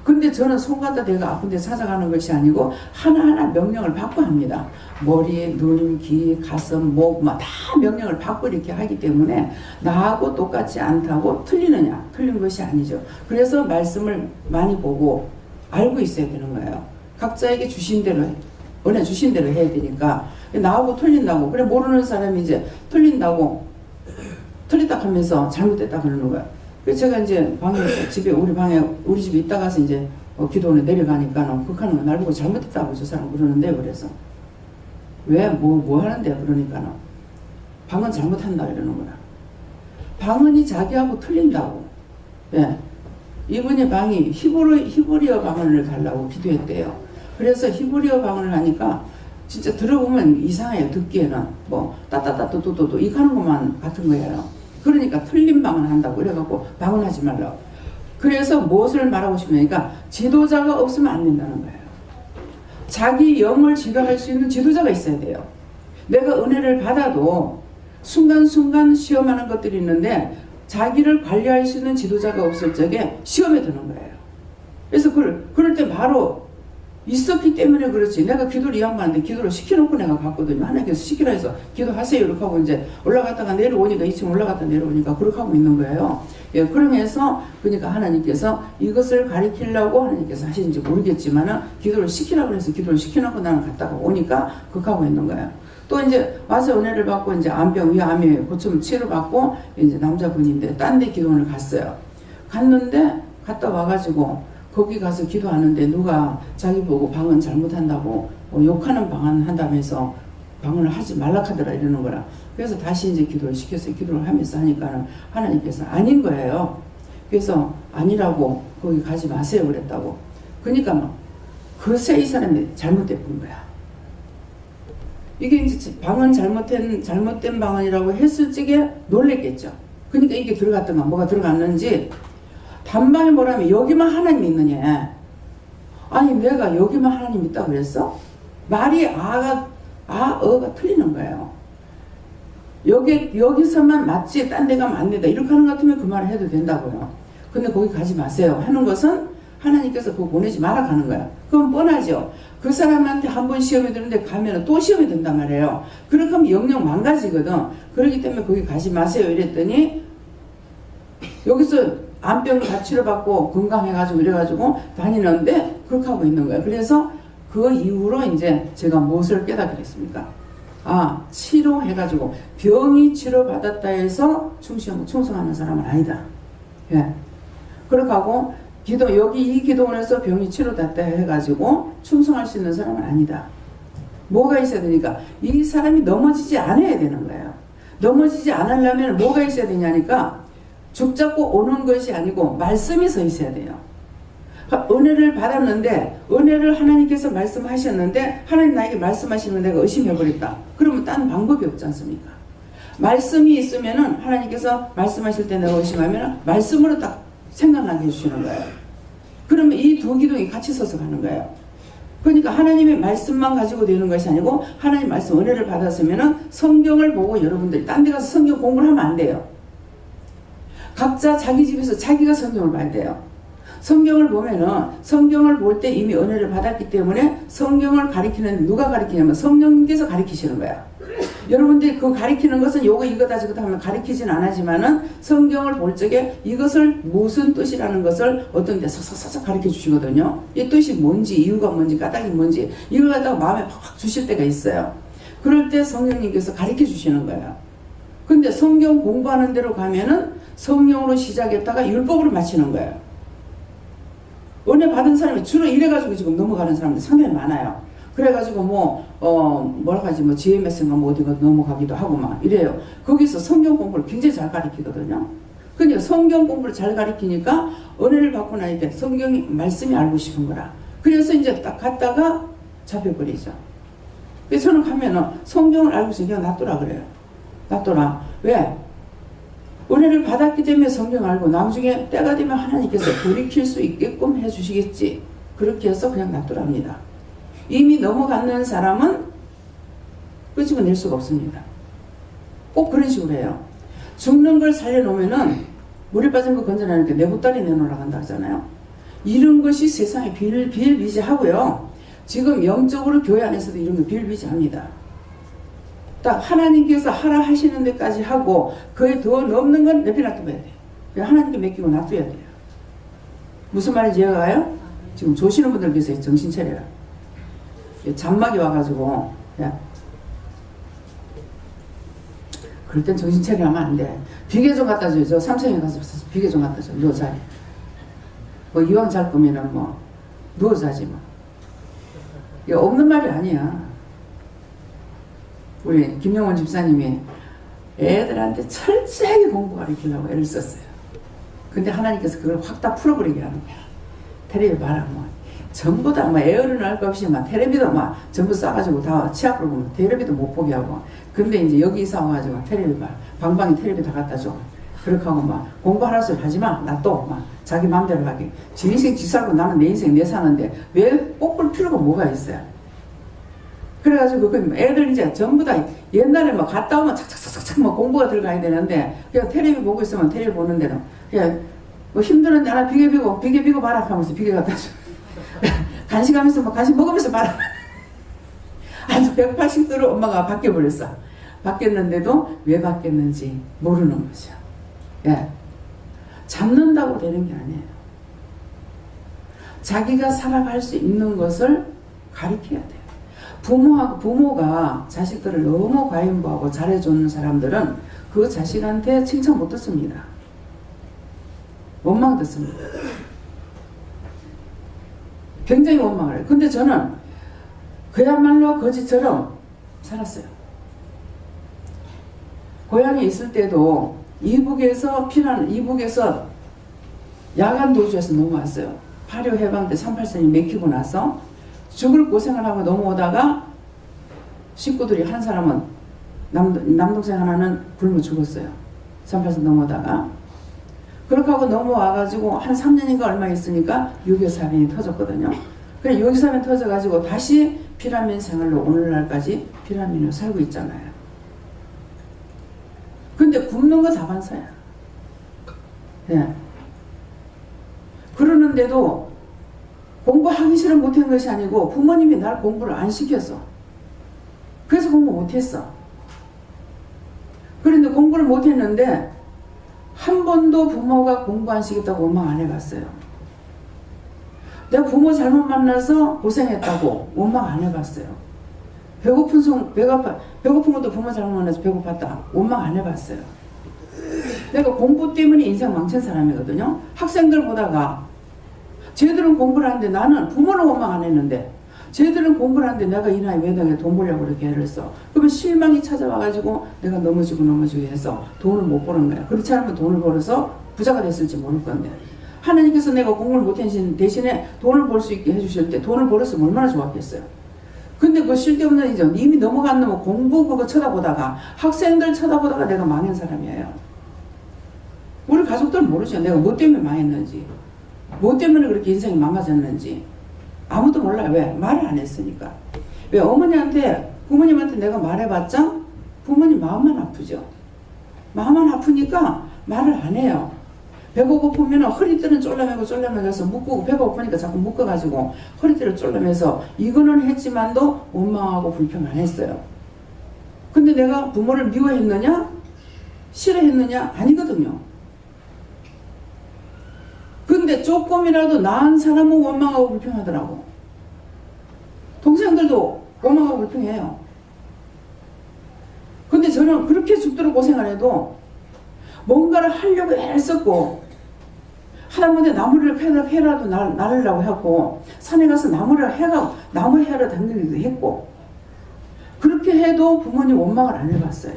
[SPEAKER 1] 근데 저는 손 갖다 대가 아픈 데 찾아가는 것이 아니고 하나하나 명령을 받고 합니다. 머리, 눈, 귀, 가슴, 목 다 명령을 받고 이렇게 하기 때문에 나하고 똑같지 않다고 틀리느냐? 틀린 것이 아니죠. 그래서 말씀을 많이 보고 알고 있어야 되는 거예요. 각자에게 주신 대로 은혜 주신 대로 해야 되니까 나하고 틀린다고 그래 모르는 사람이 이제 틀린다고 틀리다 하면서 잘못됐다 그러는 거야. 그래서 제가 이제 집에 우리 집에 있다 가서 이제 기도원에 내려가니까 극하는 거 날 보고 잘못했다고 저 사람 그러는데 그래서 왜 뭐 하는데 그러니까 방언 잘못한다 이러는 거야. 방언이 자기하고 틀린다고. 예. 이분의 방이 히브리어 방언을 달라고 기도했대요. 그래서 히브리어 방언을 하니까 진짜 들어보면 이상해요. 듣기에는 뭐 따따따뚜뚜뚜 이거 하는 것만 같은 거예요. 그러니까 틀린 방언 한다고 그래갖고 방언하지 말라고. 그래서 무엇을 말하고 싶으니까 지도자가 없으면 안 된다는 거예요. 자기 영을 지도할 수 있는 지도자가 있어야 돼요. 내가 은혜를 받아도 순간순간 시험하는 것들이 있는데 자기를 관리할 수 있는 지도자가 없을 적에 시험에 드는 거예요. 그래서 그럴 때 바로 있었기 때문에 그렇지. 내가 기도를 이 양반한테 기도를 시켜놓고 내가 갔거든요. 하나님께서 시키라 해서 기도하세요 이렇게 하고 이제 올라갔다가 내려오니까 2층 올라갔다 내려오니까 그렇게 하고 있는 거예요. 예, 그러면서 그러니까 하나님께서 이것을 가리키려고 하나님께서 하시는지 모르겠지만은 기도를 시키라고 해서 기도를 시켜놓고 나는 갔다가 오니까 그렇게 하고 있는 거예요. 또 이제 와서 은혜를 받고 이제 위암에 고침 치료받고 이제 남자분인데 딴 데 기도원을 갔어요. 갔는데 갔다 와가지고 거기 가서 기도하는데 누가 자기 보고 방언 잘못한다고 욕하는 방언 한다면서 방언을 하지 말라 하더라 이러는 거라. 그래서 다시 이제 기도를 시켰어요. 기도를 하면서 하니까는 하나님께서 아닌 거예요. 그래서 아니라고 거기 가지 마세요 그랬다고. 그러니까 막 글쎄 이 사람이 잘못된 거야. 이게 이제 방언 잘못된 방언이라고 했을 적에 놀랬겠죠. 그러니까 이게 들어갔더만 뭐가 들어갔는지 단방에 뭐라면 여기만 하나님 있느냐. 아니 내가 여기만 하나님 있다 그랬어? 말이 어가 틀리는 거예요. 여기서만 맞지 딴 데 가면 안 된다. 이렇게 하는 것 같으면 그 말을 해도 된다고요. 근데 거기 가지 마세요 하는 것은 하나님께서 그거 보내지 마라 가는 거야. 그건 뻔하죠. 그 사람한테 한 번 시험이 드는데 가면 또 시험이 든단 말이에요. 그렇게 하면 영영 망가지거든. 그렇기 때문에 거기 가지 마세요 이랬더니 여기서 암병을 다 치료받고 건강해가지고 이래가지고 다니는데 그렇게 하고 있는 거예요. 그래서 그 이후로 이제 제가 무엇을 깨닫게 됐습니까? 치료해가지고 병이 치료받았다 해서 충성하는 사람은 아니다. 예. 그렇게 하고 이 기도원에서 병이 치료됐다 해가지고 충성할 수 있는 사람은 아니다. 뭐가 있어야 되니까 이 사람이 넘어지지 않아야 되는 거예요. 넘어지지 않으려면 뭐가 있어야 되냐니까 죽잡고 오는 것이 아니고 말씀이 서 있어야 돼요. 은혜를 받았는데 은혜를 하나님께서 말씀하셨는데 하나님 나에게 말씀하시면 내가 의심해버렸다. 그러면 딴 방법이 없지 않습니까? 말씀이 있으면은 하나님께서 말씀하실 때 내가 의심하면 말씀으로 딱 생각나게 해주시는 거예요. 그러면 이 두 기둥이 같이 서서 가는 거예요. 그러니까 하나님의 말씀만 가지고 되는 것이 아니고 하나님 말씀 은혜를 받았으면은 성경을 보고 여러분들이 딴 데 가서 성경 공부를 하면 안 돼요. 각자 자기 집에서 자기가 성경을 봐야 돼요. 성경을 보면은 성경을 볼 때 이미 은혜를 받았기 때문에 성경을 가리키는 누가 가리키냐면 성령님께서 가리키시는 거야. 여러분들이 그 가리키는 것은 요거 이거다 저거다 하면 가리키진 않지만은 성경을 볼 적에 이것을 무슨 뜻이라는 것을 어떤 데 서서서 가리켜 주시거든요. 이 뜻이 뭔지 이유가 뭔지 까닭이 뭔지 이걸 갖다가 마음에 확 주실 때가 있어요. 그럴 때 성령님께서 가리켜 주시는 거예요. 근데 성경 공부하는 대로 가면은 성령으로 시작했다가 율법으로 마치는 거예요. 은혜 받은 사람이 주로 이래가지고 지금 넘어가는 사람들 상당히 많아요. 그래가지고 뭐라 하지 GMS인가 어디가 넘어가기도 하고 막 이래요. 거기서 성경 공부를 굉장히 잘 가르치거든요. 그러니까 성경 공부를 잘 가르치니까 은혜를 받고 나니까 성경이 말씀이 알고 싶은 거라. 그래서 이제 딱 갔다가 잡혀버리죠. 그래서 저는 가면은 성경을 알고 있으니까 놔둬라 그래요. 놔둬라. 왜? 은혜를 받았기 때문에 성경 알고 나중에 때가 되면 하나님께서 돌이킬 수 있게끔 해주시겠지. 그렇게 해서 그냥 놔두랍니다. 이미 넘어가는 사람은 끄집어낼 수가 없습니다. 꼭 그런 식으로 해요. 죽는 걸 살려놓으면은 물에 빠진 거 건져내니까 내보따리 내놓으라고 한다 하잖아요. 이런 것이 세상에 비일비재하고요. 지금 영적으로 교회 안에서도 이런 거 비일비재합니다. 딱 하나님께서 하라 하시는 데까지 하고 그에 더 넘는 건 내버려 놔둬야 돼요. 하나님께 맡기고 놔둬야 돼요. 무슨 말인지 이해가요? 지금 조시는 분들 계세요. 정신 차려라. 잔막이 와가지고 야, 그럴 땐 정신 차리면 안 돼. 비계 좀 갖다 줘요. 저 삼성에 가서 비계 좀 갖다 줘. 누워 자요. 이왕 잘 거면은 누워 자지 뭐. 이거 없는 말이 아니야. 우리 김영원 집사님이 애들한테 철저하게 공부 가르치려고 애를 썼어요. 근데 하나님께서 그걸 확 다 풀어버리게 하는 거야. 텔레비 봐라 전부 다 에어를 날 것 없이 텔레비도 전부 싸가지고 다 치아프로 보면 텔레비도 못 보게 하고. 근데 이제 여기 이사 와가지고 텔레비 봐. 방방에 텔레비 다 갖다 줘. 그렇게 하고 공부하라 소리 하지마. 나 또 자기 마음대로 하게. 지 인생 지 살고 나는 내 인생 내 사는데 왜 꼭 볼 필요가 뭐가 있어요. 그래가지고 애들 이제 전부 다 옛날에 갔다 오면 착착착착 공부가 들어가야 되는데 그냥 텔레비 보고 있으면 텔레비 보는 대로 그냥 힘들었는데 하나 비계 비고 봐라 하면서 비계 갖다 줘. 간식하면서 간식 먹으면서 봐라. 아주 180도로 엄마가 바뀌어버렸어. 바뀌었는데도 왜 바뀌었는지 모르는 거죠. 예. 잡는다고 되는 게 아니에요. 자기가 살아갈 수 있는 것을 가르쳐야 돼요. 부모가 자식들을 너무 과인보하고 잘해주는 사람들은 그 자식한테 칭찬 못 듣습니다. 원망 듣습니다. 굉장히 원망을 해요. 근데 저는 그야말로 거지처럼 살았어요. 고향에 있을 때도 이북에서 야간 도주해서 넘어왔어요. 8.25 해방 때 38선이 맥히고 나서 죽을 고생을 하고 넘어오다가 식구들이 한 사람은 남동생 하나는 굶어 죽었어요. 38선 넘어오다가 그렇게 하고 넘어와가지고 한 3년인가 얼마 있으니까 6.25 사변이 터졌거든요. 그래 6.25 사변 터져가지고 다시 피난민 생활로 오늘날까지 피난민으로 살고 있잖아요. 근데 굶는 거 다반사야. 예. 그러는데도 공부하기 싫어 못한 것이 아니고 부모님이 날 공부를 안 시켰어. 그래서 공부 못했어. 그런데 공부를 못했는데 한 번도 부모가 공부 안 시켰다고 원망 안 해봤어요. 내가 부모 잘못 만나서 고생했다고 원망 안 해봤어요. 배고픈 것도 부모 잘못 만나서 배고팠다 원망 안 해봤어요. 내가 공부 때문에 인생 망친 사람이거든요. 학생들 보다가 쟤들은 공부를 하는데 나는 부모는 원망 안 했는데 쟤들은 공부를 하는데 내가 이 나이 매당에 돈 벌려고 이렇게 애를 써. 그러면 실망이 찾아와가지고 내가 넘어지고 해서 돈을 못 버는 거야. 그렇지 않으면 돈을 벌어서 부자가 됐을지 모를 건데 하나님께서 내가 공부를 못한 대신에 돈을 벌 수 있게 해주실 때 돈을 벌었으면 얼마나 좋았겠어요. 근데 그 쓸데없는 이제 이미 넘어간 놈은 공부 그거 쳐다보다가 학생들 쳐다보다가 내가 망한 사람이에요. 우리 가족들은 모르죠. 내가 뭐 때문에 망했는지 뭐 때문에 그렇게 인생이 망가졌는지 아무도 몰라요. 왜? 말을 안 했으니까. 왜? 부모님한테 내가 말해봤자 부모님 마음만 아프죠. 마음만 아프니까 말을 안 해요. 배가 고프면 허리띠는 쫄라매서 묶고, 배가 고프니까 자꾸 묶어가지고 허리띠를 쫄라매서 이거는 했지만도 원망하고 불평 안 했어요. 근데 내가 부모를 미워했느냐? 싫어했느냐? 아니거든요. 근데 조금이라도 나은 사람은 원망하고 불평하더라고. 동생들도 원망하고 불평해요. 근데 저는 그렇게 죽도록 고생을 해도 뭔가를 하려고 애를 썼고, 하다못해 나무를 해라도 나르려고 했고, 산에 가서 나무 해러 당기기도 했고, 그렇게 해도 부모님 원망을 안 해봤어요.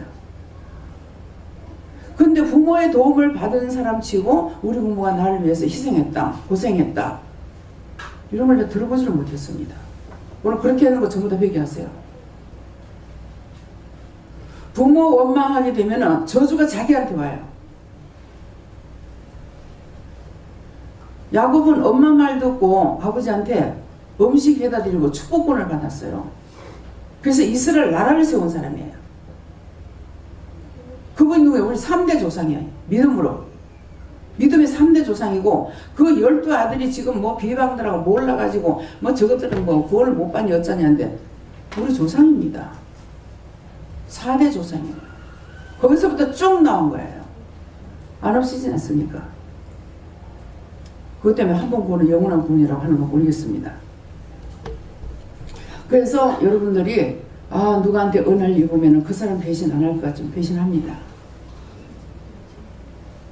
[SPEAKER 1] 근데 부모의 도움을 받은 사람 치고 우리 부모가 나를 위해서 희생했다, 고생했다, 이런 걸 들어보지를 못했습니다. 오늘 그렇게 하는 거 전부 다 회개하세요. 부모 원망하게 되면 저주가 자기한테 와요. 야곱은 엄마 말 듣고 아버지한테 음식 해다 드리고 축복권을 받았어요. 그래서 이스라엘 나라를 세운 사람이에요. 그분이 누구예요? 우리 3대 조상이에요. 믿음으로. 믿음의 3대 조상이고, 그 12아들이 지금 뭐 비방들하고 몰라가지고 뭐 저것들은 뭐 구원을 못 받니 어쩌냐는데 우리 조상입니다. 4대 조상이에요. 거기서부터 쭉 나온 거예요. 안 없어지지 않습니까? 그것 때문에 한 번 구원은 영원한 구원이라고 하는 거 모르겠습니다. 그래서 여러분들이 누구한테 은혜를 입으면 그 사람 배신 안 할 것 같지만 배신합니다.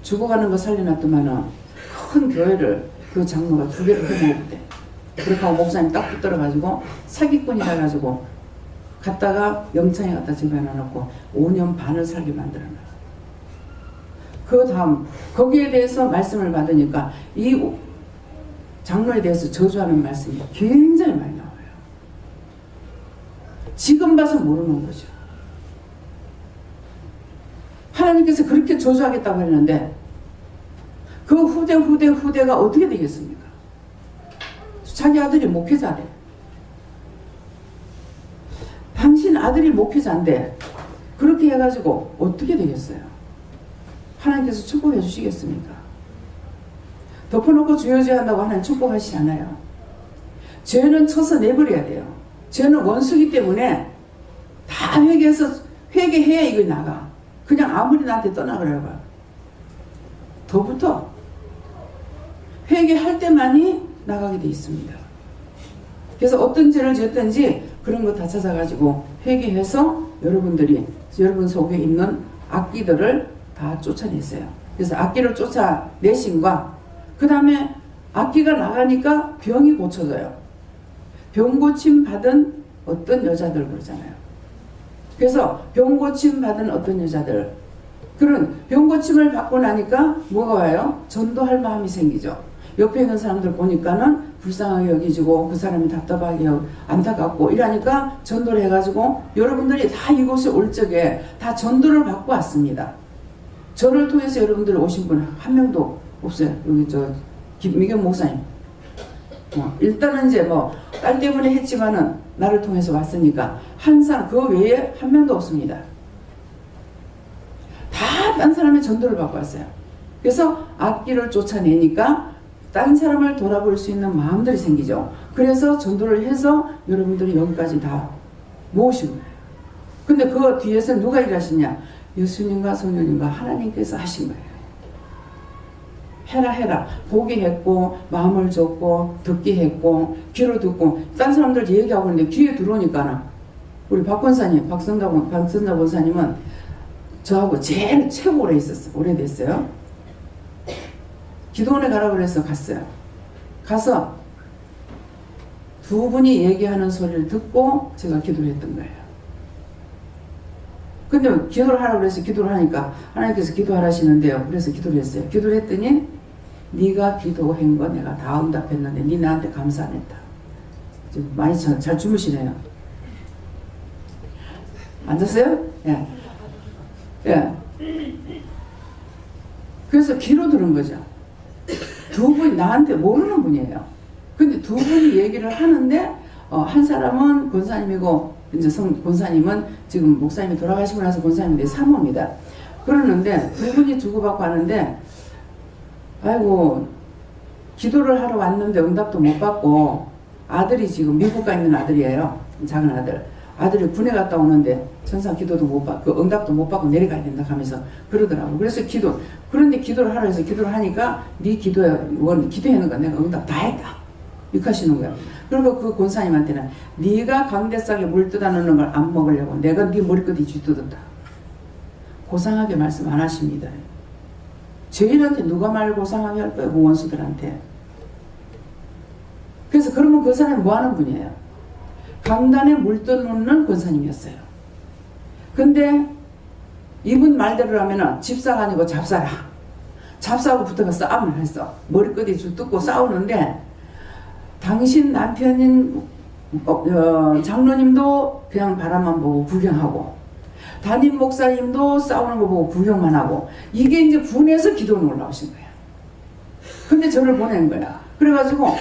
[SPEAKER 1] 죽어가는 거 살려놨더만은 큰 교회를 그 장로가 2개를 해먹었대. 그렇게 하고 목사님 딱 붙들어가지고 사기꾼이라 해가지고 갔다가 영창에 갖다 집어넣어놓고 5년 반을 살게 만들어놔. 그 다음 거기에 대해서 말씀을 받으니까 이 장로에 대해서 저주하는 말씀이 굉장히 많이 나와요. 지금 봐서 모르는 거죠. 하나님께서 그렇게 저주하겠다고 했는데 그 후대가 어떻게 되겠습니까? 자기 아들이 목회자래. 당신 아들이 목회자인데 그렇게 해가지고 어떻게 되겠어요? 하나님께서 축복해 주시겠습니까? 덮어놓고 주여주한다고 하나님 축복하시지 않아요. 죄는 쳐서 내버려야 돼요. 죄는 원수기 때문에 다 회개해야 이거 나가. 그냥 아무리 나한테 떠나그래봐. 더 붙어. 회개할 때만이 나가게 돼 있습니다. 그래서 어떤 죄를 지었든지 그런 거 다 찾아가지고 회개해서 여러분들이 여러분 속에 있는 악기들을 다 쫓아냈어요. 그래서 악기를 쫓아내신과 그 다음에 악기가 나가니까 병이 고쳐져요. 병 고침 받은 어떤 여자들 그러잖아요. 그래서 병 고침 받은 어떤 여자들, 그런 병 고침을 받고 나니까 뭐가 와요? 전도할 마음이 생기죠. 옆에 있는 사람들 보니까는 불쌍하게 여기지고 그 사람이 답답하게 안타깝고 이러니까 전도를 해가지고 여러분들이 다 이곳에 올 적에 다 전도를 받고 왔습니다. 저를 통해서 여러분들 오신 분 한 명도 없어요. 여기 김미경 목사님. 일단은 이제 딸 때문에 했지만은 나를 통해서 왔으니까 항상 그 외에 한 명도 없습니다. 다 딴 사람의 전도를 받고 왔어요. 그래서 악기를 쫓아내니까 딴 사람을 돌아볼 수 있는 마음들이 생기죠. 그래서 전도를 해서 여러분들이 여기까지 다 모으신 거예요. 근데 그 뒤에서 누가 일하시냐? 예수님과 성령님과 하나님께서 하신 거예요. 해라 보게 했고 마음을 줬고 듣게 했고 귀로 듣고 딴 사람들 얘기하고 있는데 귀에 들어오니까 우리 박 권사님, 박선자 권사님은 저하고 제일 최고 오래 있었어. 오래됐어요. 기도원에 가라고 그래서 갔어요. 가서 두 분이 얘기하는 소리를 듣고 제가 기도를 했던 거예요. 근데 기도를 하라고 그래서 기도를 하니까 하나님께서 기도하라시는데요. 그래서 기도를 했어요. 기도를 했더니 네가 기도한 거 내가 다 응답했는데 네 나한테 감사 안 했다. 지금 많이 잘 주무시네요. 앉았어요? 예. 예. 그래서 귀로 들은 거죠. 두 분이 나한테 모르는 분이에요. 근데 두 분이 얘기를 하는데 한 사람은 권사님이고 이제 권사님은 지금 목사님이 돌아가시고 나서 권사님이 내 사모입니다. 그러는데 두 분이 주고받고 하는데 아이고 기도를 하러 왔는데 응답도 못 받고 아들이 지금 미국 가 있는 아들이에요. 작은 아들. 아들이 군에 갔다 오는데 천사 기도도 못 받고 그 응답도 못 받고 내려가야 된다 하면서 그러더라고. 그래서 그런데 기도를 하라 해서 기도를 하니까 네 기도하는 거 내가 응답 다 했다. 이렇게 하시는 거야. 그리고 그 권사님한테는 네가 강대상에 물 뜯어 놓는 걸 안 먹으려고 내가 네 머리끝에 쥐 뜯었다. 고상하게 말씀 안 하십니다. 저희한테 누가 말 고상하게 할 거예요? 그 원수들한테. 그래서 그러면 그 사람이 뭐 하는 분이에요? 강단에 물 떠놓는 권사님이었어요. 근데 이분 말대로 하면은 집사가 아니고 잡사라. 잡사하고 붙어가 싸움을 했어. 머리끝이 줄 뜯고 싸우는데 당신 남편인 장로님도 그냥 바람만 보고 구경하고 담임 목사님도 싸우는 거 보고 구경만 하고 이게 이제 분해서 기도는 올라오신 거야. 근데 저를 보낸 거야. 그래가지고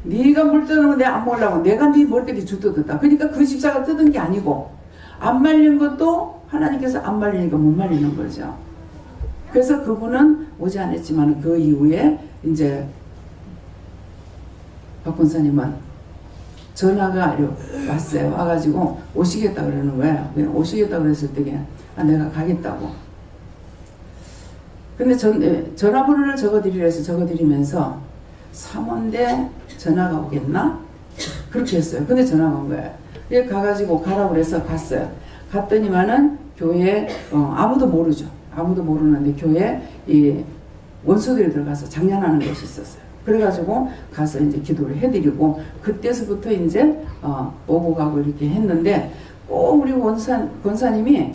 [SPEAKER 1] 네가 물 뜯는 거 내가 안 먹으려고 내가 네 머리끝에 줄 뜯었다. 그러니까 그 집사가 뜯은 게 아니고 안 말린 것도 하나님께서 안 말리니까 못 말리는 거죠. 그래서 그분은 오지 않았지만 그 이후에 이제 박 권사님은 전화가 왔어요. 와가지고 오시겠다 그러는 거예요. 오시겠다 그랬을 때 내가 가겠다고. 근데 전화번호를 적어드리라 해서 적어드리면서 사모인데 전화가 오겠나? 그렇게 했어요. 근데 전화가 온 거예요. 여기 가가지고 가라고 그래서 갔어요. 갔더니만은 교회에 아무도 모르죠. 아무도 모르는데 교회에 이 원수들이 들어가서 장난하는 것이 있었어요. 그래가지고 가서 이제 기도를 해드리고 그때서부터 이제 오고 가고 이렇게 했는데 꼭 우리 권사님이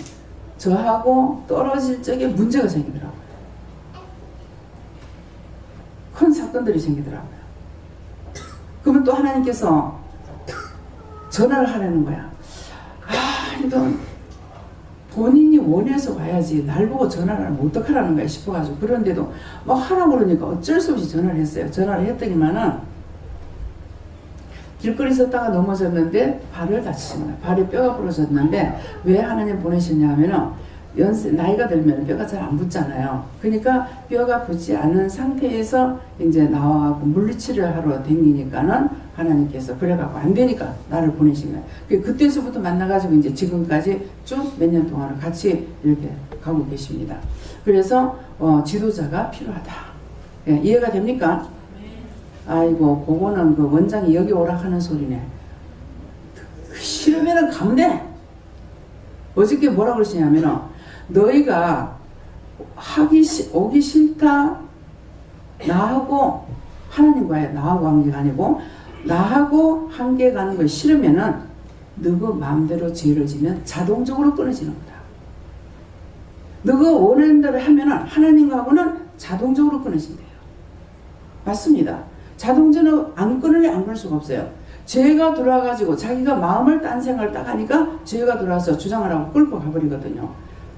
[SPEAKER 1] 저하고 떨어질 적에 문제가 생기더라고요. 큰 사건들이 생기더라고요. 그러면 또 하나님께서 전화를 하라는 거야. 이건 본인이 원해서 와야지 날 보고 전화를 하면 어떡하라는 거야 싶어가지고 그런데도 막 하라고 그러니까 어쩔 수 없이 전화를 했어요. 전화를 했더니만은 길거리 섰다가 넘어졌는데 발을 다치신 거야. 발에 뼈가 부러졌는데 왜 하나님 보내셨냐 하면은 나이가 들면 뼈가 잘 안 붙잖아요. 그러니까 뼈가 붙지 않은 상태에서 이제 나와갖고 물리치료를 하러 다니니까는 하나님께서 그래갖고 안 되니까 나를 보내신 거예요. 그때서부터 만나가지고 이제 지금까지 쭉 몇 년 동안 같이 이렇게 가고 계십니다. 그래서 지도자가 필요하다. 예, 이해가 됩니까? 아이고 그거는 그 원장이 여기 오락하는 소리네. 싫으면은 가면 돼. 어저께 뭐라 그러시냐면은 너희가 오기 싫다. 나하고 하나님과의 나하고 관계가 아니고 나하고 함께 가는 거 싫으면은 너가 마음대로 죄를 지면 자동적으로 끊어지는 거다. 너가 원하는 대로 하면은 하나님하고는 자동적으로 끊어진대요. 맞습니다. 자동적으로 안 끊을래 안 끊을 수가 없어요. 죄가 들어와가지고 자기가 마음을 딴 생각을 딱 하니까 죄가 들어와서 주장을 하고 끌고 가버리거든요.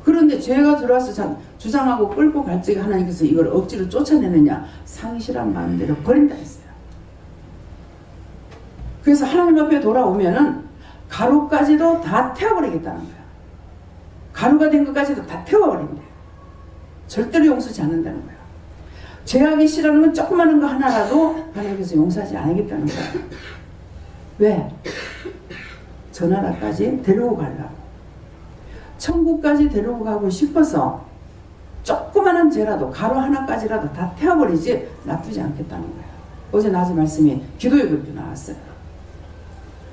[SPEAKER 1] 그런데 죄가 들어와서 주장하고 끌고 갈 적에 하나님께서 이걸 억지로 쫓아내느냐? 상실한 마음대로 버린다 했어요. 그래서 하나님 앞에 돌아오면은 가루까지도 다 태워버리겠다는 거야. 가루가 된 것까지도 다 태워버린대요. 절대로 용서하지 않는다는 거야. 죄하기 싫어하는 건 조그마한 거 하나라도 하나님께서 용서하지 않겠다는 거야. 왜? 저 나라까지 데리고 가려고. 천국까지 데리고 가고 싶어서 조그마한 죄라도 가루 하나까지라도 다 태워버리지 놔두지 않겠다는 거예요. 어제 낮에 말씀이 기도에 그렇게 나왔어요.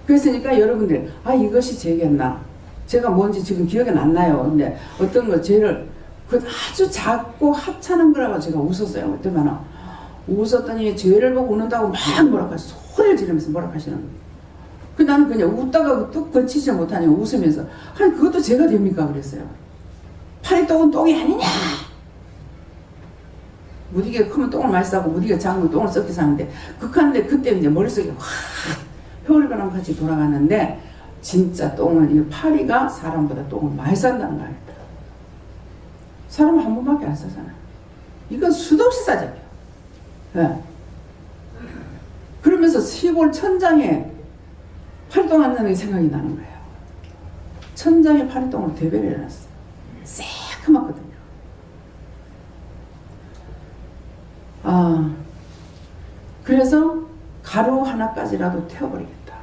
[SPEAKER 1] 그랬으니까 여러분들이 이것이 죄겠나? 제가 뭔지 지금 기억이 안 나요. 근데 어떤 거 죄를 아주 작고 하찮은 거라고 제가 웃었어요. 그때만 웃었더니 죄를 보고 웃는다고 막 뭐라고 소리를 지르면서 뭐라고 하시는 거예요. 나는 그냥 웃다가 뚝 거치지 못하냐고 웃으면서 아니 그것도 죄가 됩니까? 그랬어요. 팔이 똥은 똥이 아니냐? 무디게 크면 똥을 많이 싸고 무디게 작으면 똥을 썩게 싸는데 극한데 그때 이제 머릿속에 확 회오리바람 같이 돌아가는데 진짜 똥은 이 파리가 사람보다 똥을 많이 싼다는 거 알겠다. 사람은 한 번밖에 안 싸잖아요. 이건 수도 없이 싸잖아요. 네. 그러면서 시골 천장에 파리똥 안 나는 게 생각이 나는 거예요. 천장에 파리똥으로 대배를 해놨어요. 새카맣거든요. 그래서 가루 하나까지라도 태워버리겠다.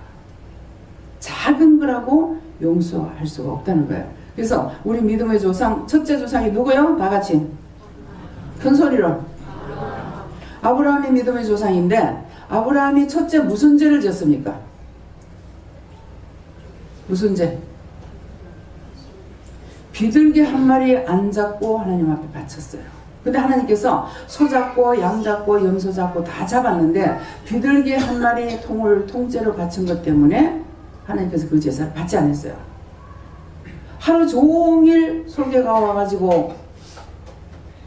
[SPEAKER 1] 작은 거라고 용서할 수가 없다는 거예요. 그래서 우리 믿음의 조상, 첫째 조상이 누구요? 다 같이 큰 소리로. 아브라함이 믿음의 조상인데 아브라함이 첫째 무슨 죄를 지었습니까? 무슨 죄? 비둘기 한 마리 안 잡고 하나님 앞에 바쳤어요. 근데 하나님께서 소 잡고 양 잡고 염소 잡고 다 잡았는데 비둘기 한 마리 통째로 바친 것 때문에 하나님께서 그 제사를 받지 않았어요. 하루 종일 솔개가 와가지고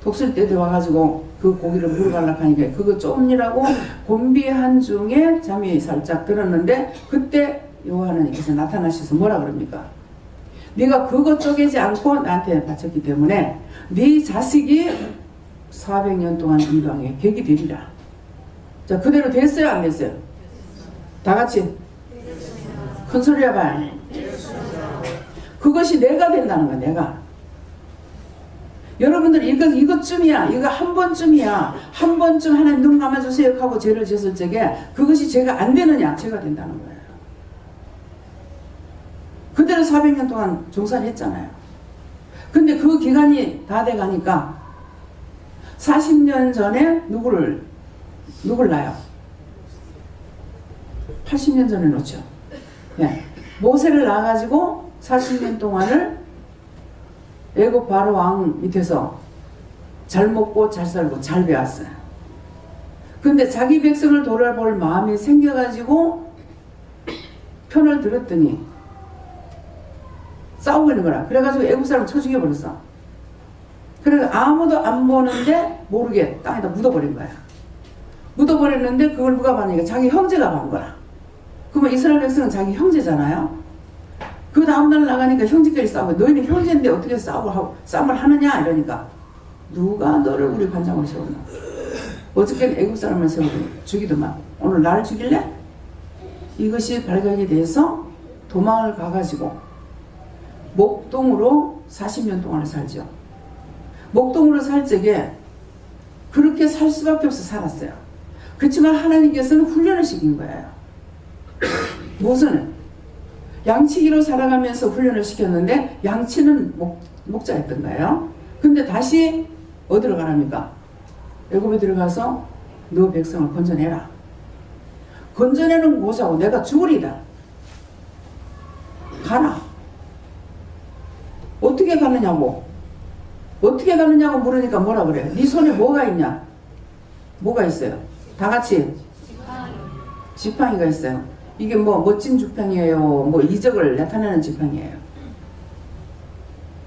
[SPEAKER 1] 독슬떼들 와가지고 그 고기를 물어가려고 하니까 그거 좀이라고 곤비 한중에 잠이 살짝 들었는데 그때 여호와 하나님께서 나타나셔서 뭐라 그럽니까? 네가 그거 쪼개지 않고 나한테 바쳤기 때문에 네 자식이 400년 동안 이방에 객이 되리라. 자, 그대로 됐어요? 안 됐어요? 다 같이 큰 소리 해봐. 그것이 내가 된다는 거야. 내가. 여러분들 이것쯤이야. 이거 한 번쯤이야. 한 번쯤 하나님 눈 감아주세요 하고 죄를 지었을 적에 그것이 죄가 안 되느냐? 죄가 된다는 거예요. 그대로 400년 동안 종사를 했잖아요. 근데 그 기간이 다 돼가니까 40년 전에 누구를 낳아요? 80년 전에 놓죠. 네. 모세를 낳아가지고 40년 동안을 애굽 바로 왕 밑에서 잘 먹고 잘 살고 잘 배웠어요. 근데 자기 백성을 돌아볼 마음이 생겨가지고 편을 들었더니 싸우고 있는 거라. 그래가지고 애국 사람 쳐 죽여버렸어. 그래서 아무도 안 보는데 모르게 땅에다 묻어버린 거야. 묻어버렸는데 그걸 누가 봤느니까 자기 형제가 본 거라. 그러면 이스라엘 백성은 자기 형제잖아요. 그 다음날 나가니까 형제끼리 싸우고 너희는 형제인데 어떻게 싸움을 하느냐 이러니까 누가 너를 우리 관장으로 세웠나. 어저께는 애국 사람을 세우고 죽이더만 오늘 나를 죽일래? 이것이 발각이 돼서 도망을 가가지고 목동으로 40년 동안을 살죠. 목동으로 살 적에 그렇게 살 수밖에 없어 살았어요. 그렇지만 하나님께서는 훈련을 시킨 거예요. 무슨 양치기로 살아가면서 훈련을 시켰는데 양치는 목자였던 거예요. 근데 다시 어디로 가랍니까? 애굽에 들어가서 너 백성을 건져내라. 건져내는 곳하고 내가 죽으리다. 가라. 어떻게 가느냐고 물으니까 뭐라 그래? 네 손에 뭐가 있냐? 뭐가 있어요? 다 같이 지팡이가 있어요. 이게 뭐 멋진 지팡이에요? 뭐 이적을 나타내는 지팡이에요?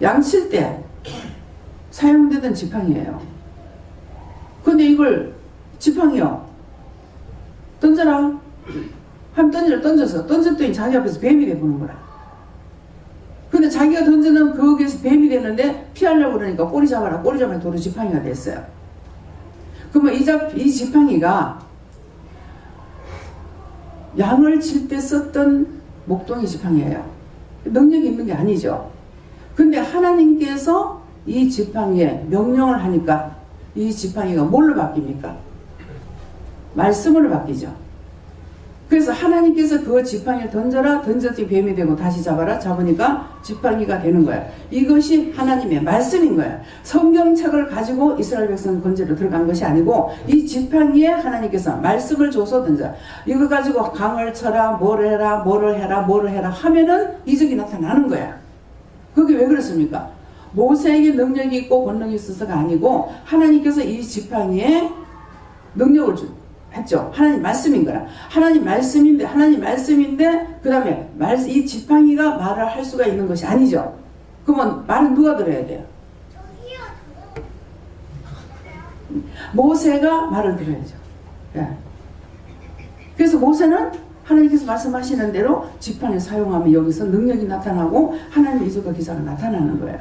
[SPEAKER 1] 양칠 때 사용되던 지팡이에요. 근데 이걸 지팡이요 던져라. 한 던졌더니 자기 앞에서 뱀이 돼보는 거라. 근데 자기가 던져놓은 거기에서 뱀이 됐는데 피하려고 그러니까 꼬리 잡아라. 꼬리 잡으면 도로 지팡이가 됐어요. 그러면 이 지팡이가 양을 칠 때 썼던 목동이 지팡이에요. 능력이 있는 게 아니죠. 근데 하나님께서 이 지팡이에 명령을 하니까 이 지팡이가 뭘로 바뀝니까? 말씀으로 바뀌죠. 그래서 하나님께서 그 지팡이를 던져라. 던졌더니 뱀이 되고 다시 잡아라. 잡으니까 지팡이가 되는 거예요. 이것이 하나님의 말씀인 거예요. 성경책을 가지고 이스라엘 백성 건지로 들어간 것이 아니고 이 지팡이에 하나님께서 말씀을 줘서 던져. 이거 가지고 강을 쳐라. 뭐를 해라 하면은 이적이 나타나는 거야. 그게 왜 그렇습니까? 모세에게 능력이 있고 권능이 있어서가 아니고 하나님께서 이 지팡이에 능력을 했죠. 하나님 말씀인 거야. 하나님 말씀인데 그 다음에 이 지팡이가 말을 할 수가 있는 것이 아니죠. 그러면 말은 누가 들어야 돼요? 모세가 말을 들어야죠. 예. 그래서 모세는 하나님께서 말씀하시는 대로 지팡이를 사용하면 여기서 능력이 나타나고 하나님의 이적과 기사가 나타나는 거예요.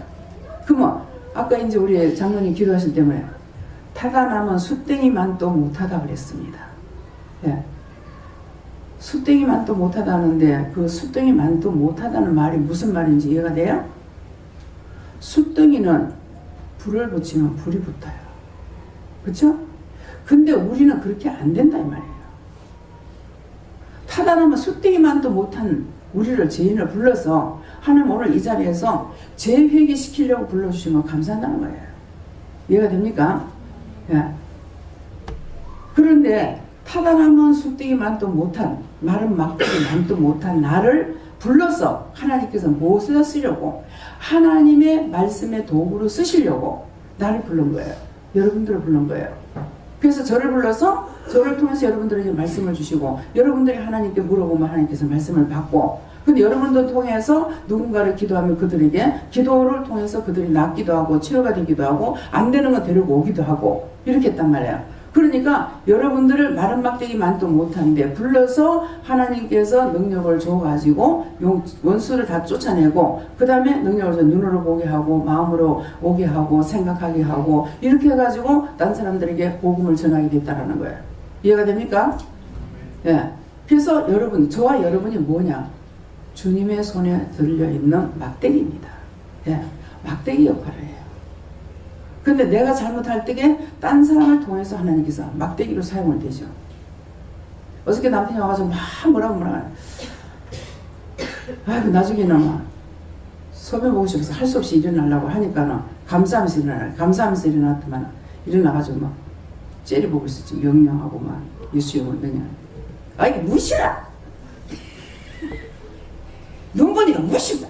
[SPEAKER 1] 그러면 아까 이제 우리 장로님 기도하실 때문에 타다 나면 숫땡이만도 못하다 그랬습니다. 예. 숫땡이만도 못하다는데 그 숫땡이만도 못하다는 말이 무슨 말인지 이해가 돼요? 숫땡이는 불을 붙이면 불이 붙어요. 그렇죠? 근데 우리는 그렇게 안 된다 이 말이에요. 타단하면 숫대기만도 못한 우리를 죄인을 불러서 하나님 오늘 이 자리에서 재회개시키려고 불러주신 거 감사한다는 거예요. 이해가 됩니까? 예. 그런데 타단하면 숫대기만도 못한 마른 막대기만도 못한 나를 불러서 하나님께서 무엇을 쓰려고 하나님의 말씀의 도구로 쓰시려고 나를 부른 거예요. 여러분들을 부른 거예요. 그래서 저를 불러서 저를 통해서 여러분들에게 말씀을 주시고 여러분들이 하나님께 물어보면 하나님께서 말씀을 받고 근데 여러분들 통해서 누군가를 기도하면 그들에게 기도를 통해서 그들이 낫기도 하고 치료가 되기도 하고 안 되는 거 데리고 오기도 하고 이렇게 했단 말이에요. 그러니까 여러분들을 마른 막대기만도 못한데 불러서 하나님께서 능력을 줘가지고 원수를 다 쫓아내고 그 다음에 능력을 줘 눈으로 보게 하고 마음으로 오게 하고 생각하게 하고 이렇게 해가지고 딴 사람들에게 복음을 전하게 됐다라는 거예요. 이해가 됩니까? 예. 그래서 여러분 저와 여러분이 뭐냐? 주님의 손에 들려있는 막대기입니다. 예. 막대기 역할을 해요. 근데 내가 잘못할 때에 딴 사람을 통해서 하나님께서 막대기로 사용을 되죠. 어저께 남편이 와가지고 막 뭐라고 아이고 나중에는 막 소변 보고 싶어서 할 수 없이 일어나려고 하니까는 감사하면서 일어났더만 일어나가지고 막 째려보고 있었지. 명령하고 막 유수용을 그냥 아이 무시라 눈보니까 무시다.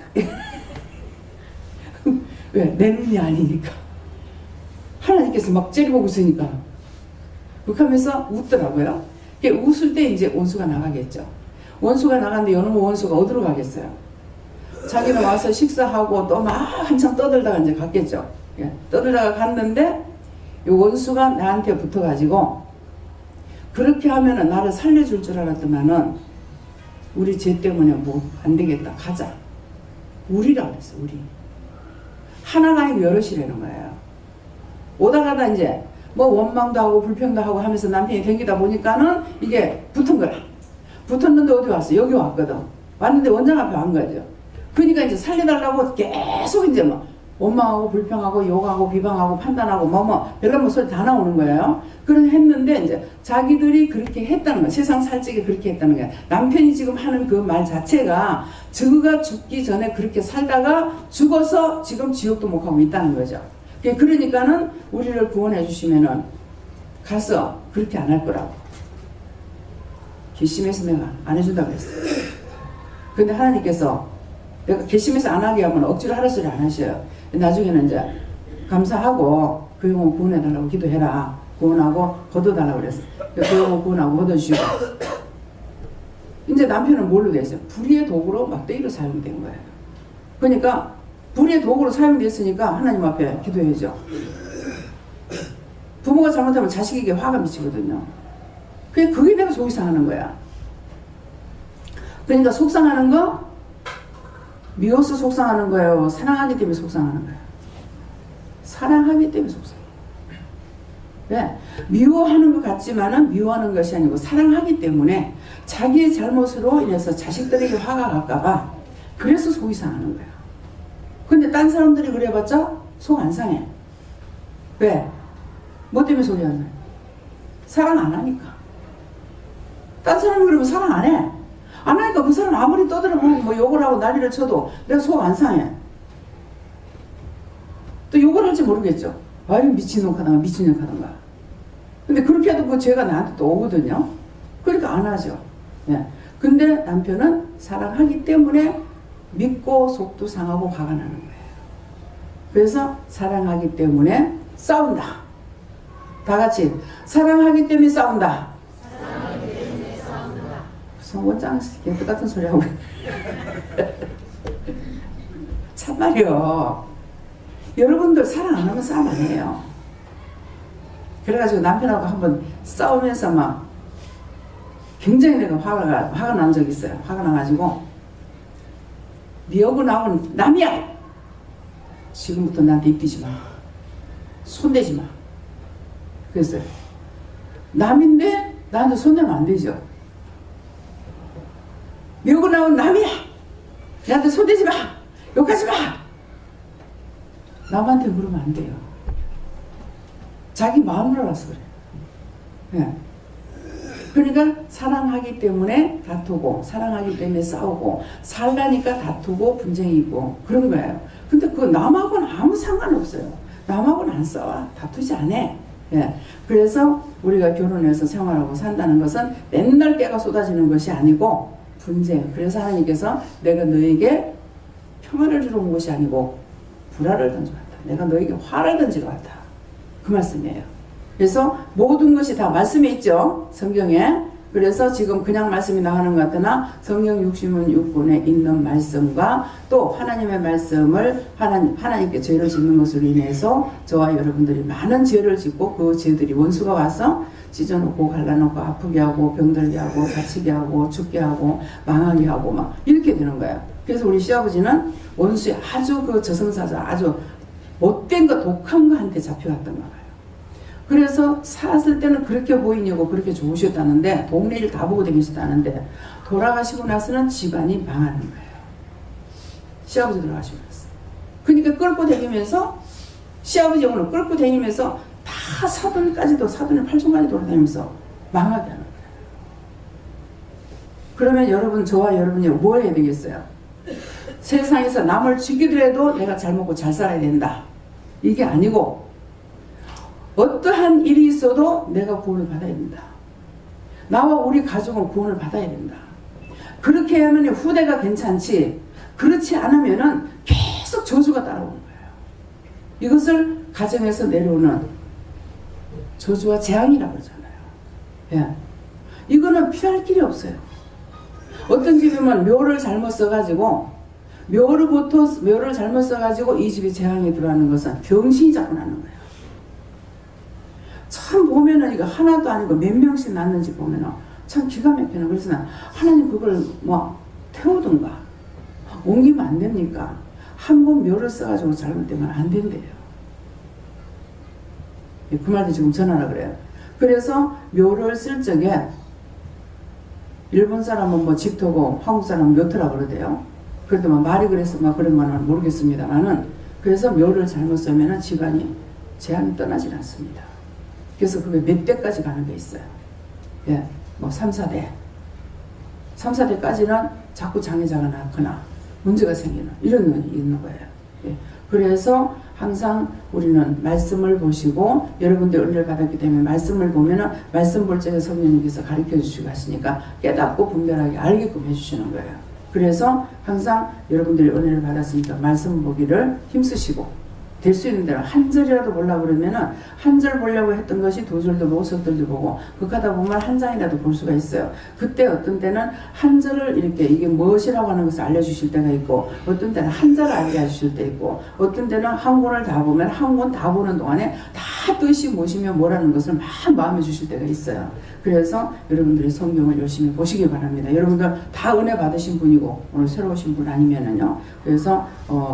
[SPEAKER 1] 왜? 내 눈이 아니니까. 하나님께서 막 째려보고 있으니까 그렇게 하면서 웃더라고요. 웃을 때 이제 원수가 나가겠죠. 원수가 나갔는데 여러분 원수가 어디로 가겠어요? 자기는 와서 식사하고 또 막 한참 떠들다가 이제 갔겠죠. 예, 떠들다가 갔는데 이 원수가 나한테 붙어가지고 그렇게 하면은 나를 살려줄 줄 알았더만은 우리 죄 때문에 뭐 안 되겠다 가자. 우리라고 그랬어. 우리 하나가 아니고 여럿이라는 거예요. 오다 가다 이제 뭐 원망도 하고 불평도 하고 하면서 남편이 댕기다 보니까는 이게 붙은 거야. 붙었는데 어디 왔어? 여기 왔거든. 왔는데 원장 앞에 간 거죠. 그러니까 이제 살려달라고 계속 이제 뭐 원망하고 불평하고 욕하고 비방하고 판단하고 뭐 별로 소리 다 나오는 거예요. 그런 했는데 이제 자기들이 그렇게 했다는 거야. 세상 살찌게 그렇게 했다는 거야. 남편이 지금 하는 그 말 자체가 저가 죽기 전에 그렇게 살다가 죽어서 지금 지옥도 못 가고 있다는 거죠. 그러니까는 우리를 구원해 주시면은 가서 그렇게 안 할 거라고. 괘씸해서 내가 안 해준다고 했어. 근데 하나님께서 내가 괘씸해서 안 하게 하면 억지로 하라 소리 안 하셔요. 나중에는 이제 감사하고 그 영혼 구원해달라고 기도해라. 구원하고 걷어달라고 그랬어. 그 영혼 구원하고 걷어주시고. 이제 남편은 뭘로 됐어요? 불의의 도구로 막대기로 사용된 거예요. 그러니까 불의의 도구로 사용됐으니까 하나님 앞에 기도해야죠. 부모가 잘못하면 자식에게 화가 미치거든요. 그게 내가 속이 상하는 거야. 그러니까 속상하는 거 미워서 속상하는 거예요? 사랑하기 때문에 속상하는 거예요? 사랑하기 때문에 속상해요. 왜? 미워하는 것 같지만은 미워하는 것이 아니고 사랑하기 때문에 자기의 잘못으로 인해서 자식들에게 화가 갈까봐 그래서 속이 상하는 거예요. 근데 딴 사람들이 그래봤자 속 안 상해. 왜? 뭐 때문에 속이 안 상해? 사랑 안 하니까. 딴 사람이 그러면 사랑 안 해. 안 하니까 그 사람 아무리 떠들어보고 뭐 욕을 하고 난리를 쳐도 내가 속 안 상해. 또 욕을 할지 모르겠죠. 아유 미친놈 하던가 미친년 하던가. 근데 그렇게 해도 그 죄가 나한테 또 오거든요. 그러니까 안 하죠. 예. 근데 남편은 사랑하기 때문에 믿고 속도 상하고 화가 나는 거예요. 그래서 사랑하기 때문에 싸운다. 다 같이 사랑하기 때문에 싸운다. 원장 똑같은 소리 하고 참말이요. 여러분들 사랑 안 하면 싸움 안 해요. 그래가지고 남편하고 한번 싸우면서 막 굉장히 내가 화가 난 적이 있어요. 화가 나가지고 네 얼굴 나오는 남이야. 지금부터 나한테 입히지 마. 손대지 마. 그랬어요. 남인데 나한테 손대면 안 되죠. 밀고 나온 남이야. 나한테 손대지 마. 욕하지 마. 남한테 그러면 안 돼요. 자기 마음으로 알아서 그래. 예. 그러니까 사랑하기 때문에 다투고 사랑하기 때문에 싸우고 살라니까 다투고 분쟁이 있고 그런 거예요. 근데 그 남하고는 아무 상관없어요. 남하고는 안 싸워. 다투지 않아. 예. 그래서 우리가 결혼해서 생활하고 산다는 것은 맨날 깨가 쏟아지는 것이 아니고 분쟁. 그래서 하나님께서 내가 너에게 평화를 주러 온 것이 아니고 불화를 던지러 왔다. 내가 너에게 화를 던지러 왔다. 그 말씀이에요. 그래서 모든 것이 다 말씀에 있죠. 성경에. 그래서 지금 그냥 말씀이 나가는 것 같으나 성경 66권에 있는 말씀과 또 하나님의 말씀을 하나님께 죄를 짓는 것으로 인해서 저와 여러분들이 많은 죄를 짓고 그 죄들이 원수가 와서 찢어놓고 갈라놓고 아프게 하고 병들게 하고 다치게 하고 죽게 하고 망하게 하고 막 이렇게 되는 거예요. 그래서 우리 시아버지는 원수의 아주 그 저승사자 아주 못된 거 독한 거한테 잡혀갔던 거예요. 그래서 살았을 때는 그렇게 보이냐고 그렇게 좋으셨다는데 동네를 다 보고 다니셨다는데 돌아가시고 나서는 집안이 망하는 거예요. 시아버지 돌아가시고 나서. 그러니까 끌고 다니면서 시아버지 영혼을 끌고 다니면서 다 사돈까지도 사돈의 팔촌까지 돌아다니면서 망하게 하는 거예요. 그러면 여러분 저와 여러분이 뭘 해야 되겠어요? 세상에서 남을 죽이더라도 내가 잘 먹고 잘 살아야 된다. 이게 아니고 어떠한 일이 있어도 내가 구원을 받아야 된다. 나와 우리 가족은 구원을 받아야 된다. 그렇게 하면 후대가 괜찮지 그렇지 않으면 계속 저주가 따라오는 거예요. 이것을 가정에서 내려오는 저주와 재앙이라고 그러잖아요. 예. 이거는 피할 길이 없어요. 어떤 집이면 묘를 잘못 써가지고 묘를 잘못 써가지고 이 집에 재앙이 들어가는 것은 병신이 자꾸 나는 거예요. 참 보면은 이거 하나도 아니고 몇 명씩 낳는지 보면은 참 기가 막히는. 그래서 난 하나님 그걸 뭐 태우든가 옮기면 안 됩니까? 한 번 묘를 써가지고 잘못되면 안 된대요. 그 말도 지금 전하라 그래요. 그래서 묘를 쓸 적에 일본 사람은 뭐 집토고 한국 사람은 묘토라 그러대요. 그래도 뭐 말이 그래서 막 그런 거는 모르겠습니다만은 그래서 묘를 잘못 쓰면은 집안이 재앙이 떠나질 않습니다. 그래서 그게 몇 대까지 가는 게 있어요. 예, 뭐 3, 4대. 3, 4대까지는 자꾸 장애자가 낳거나 문제가 생기는 이런 면이 있는 거예요. 예, 그래서 항상 우리는 말씀을 보시고 여러분들 은혜를 받았기 때문에 말씀을 보면은 말씀 볼 적에 성령님께서 가르쳐 주시고 하시니까 깨닫고 분별하게 알게끔 해주시는 거예요. 그래서 항상 여러분들이 은혜를 받았으니까 말씀 보기를 힘쓰시고 될 수 있는 대로 한 절이라도 보려고 그러면은 한 절 보려고 했던 것이 두 절도 보고 석 절도 보고 그렇게 하다 보면 한 장이라도 볼 수가 있어요. 그때 어떤 때는 한 절을 이렇게 이게 무엇이라고 하는 것을 알려주실 때가 있고 어떤 때는 한 절을 알게 해주실 때 있고 어떤 때는 한 권을 다 보면 한 권 다 보는 동안에 다 뜻이 무엇이며 뭐라는 것을 막 마음에 주실 때가 있어요. 그래서 여러분들이 성경을 열심히 보시기 바랍니다. 여러분들 다 은혜 받으신 분이고 오늘 새로 오신 분 아니면은요. 그래서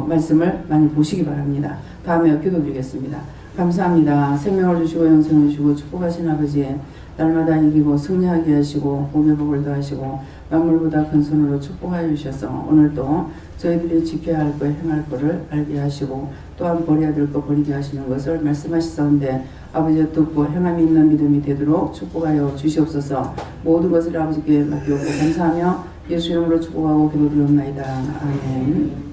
[SPEAKER 1] 말씀을 많이 보시기 바랍니다. 다음에 기도드리겠습니다. 감사합니다. 생명을 주시고 영생을 주시고 축복하신 아버지 날마다 이기고 승리하게 하시고 복의 복을 더하시고 만물보다 큰 손으로 축복하여 주셔서 오늘도 저희들이 지켜야 할 것, 행할 것을 알게 하시고 또한 버려야 될 것 버리게 하시는 것을 말씀하시사온데 아버지의 듣고 행함이 있는 믿음이 되도록 축복하여 주시옵소서. 모든 것을 아버지께 맡기옵고 감사하며 예수 이름으로 축복하고 기도드리옵나이다. 아멘.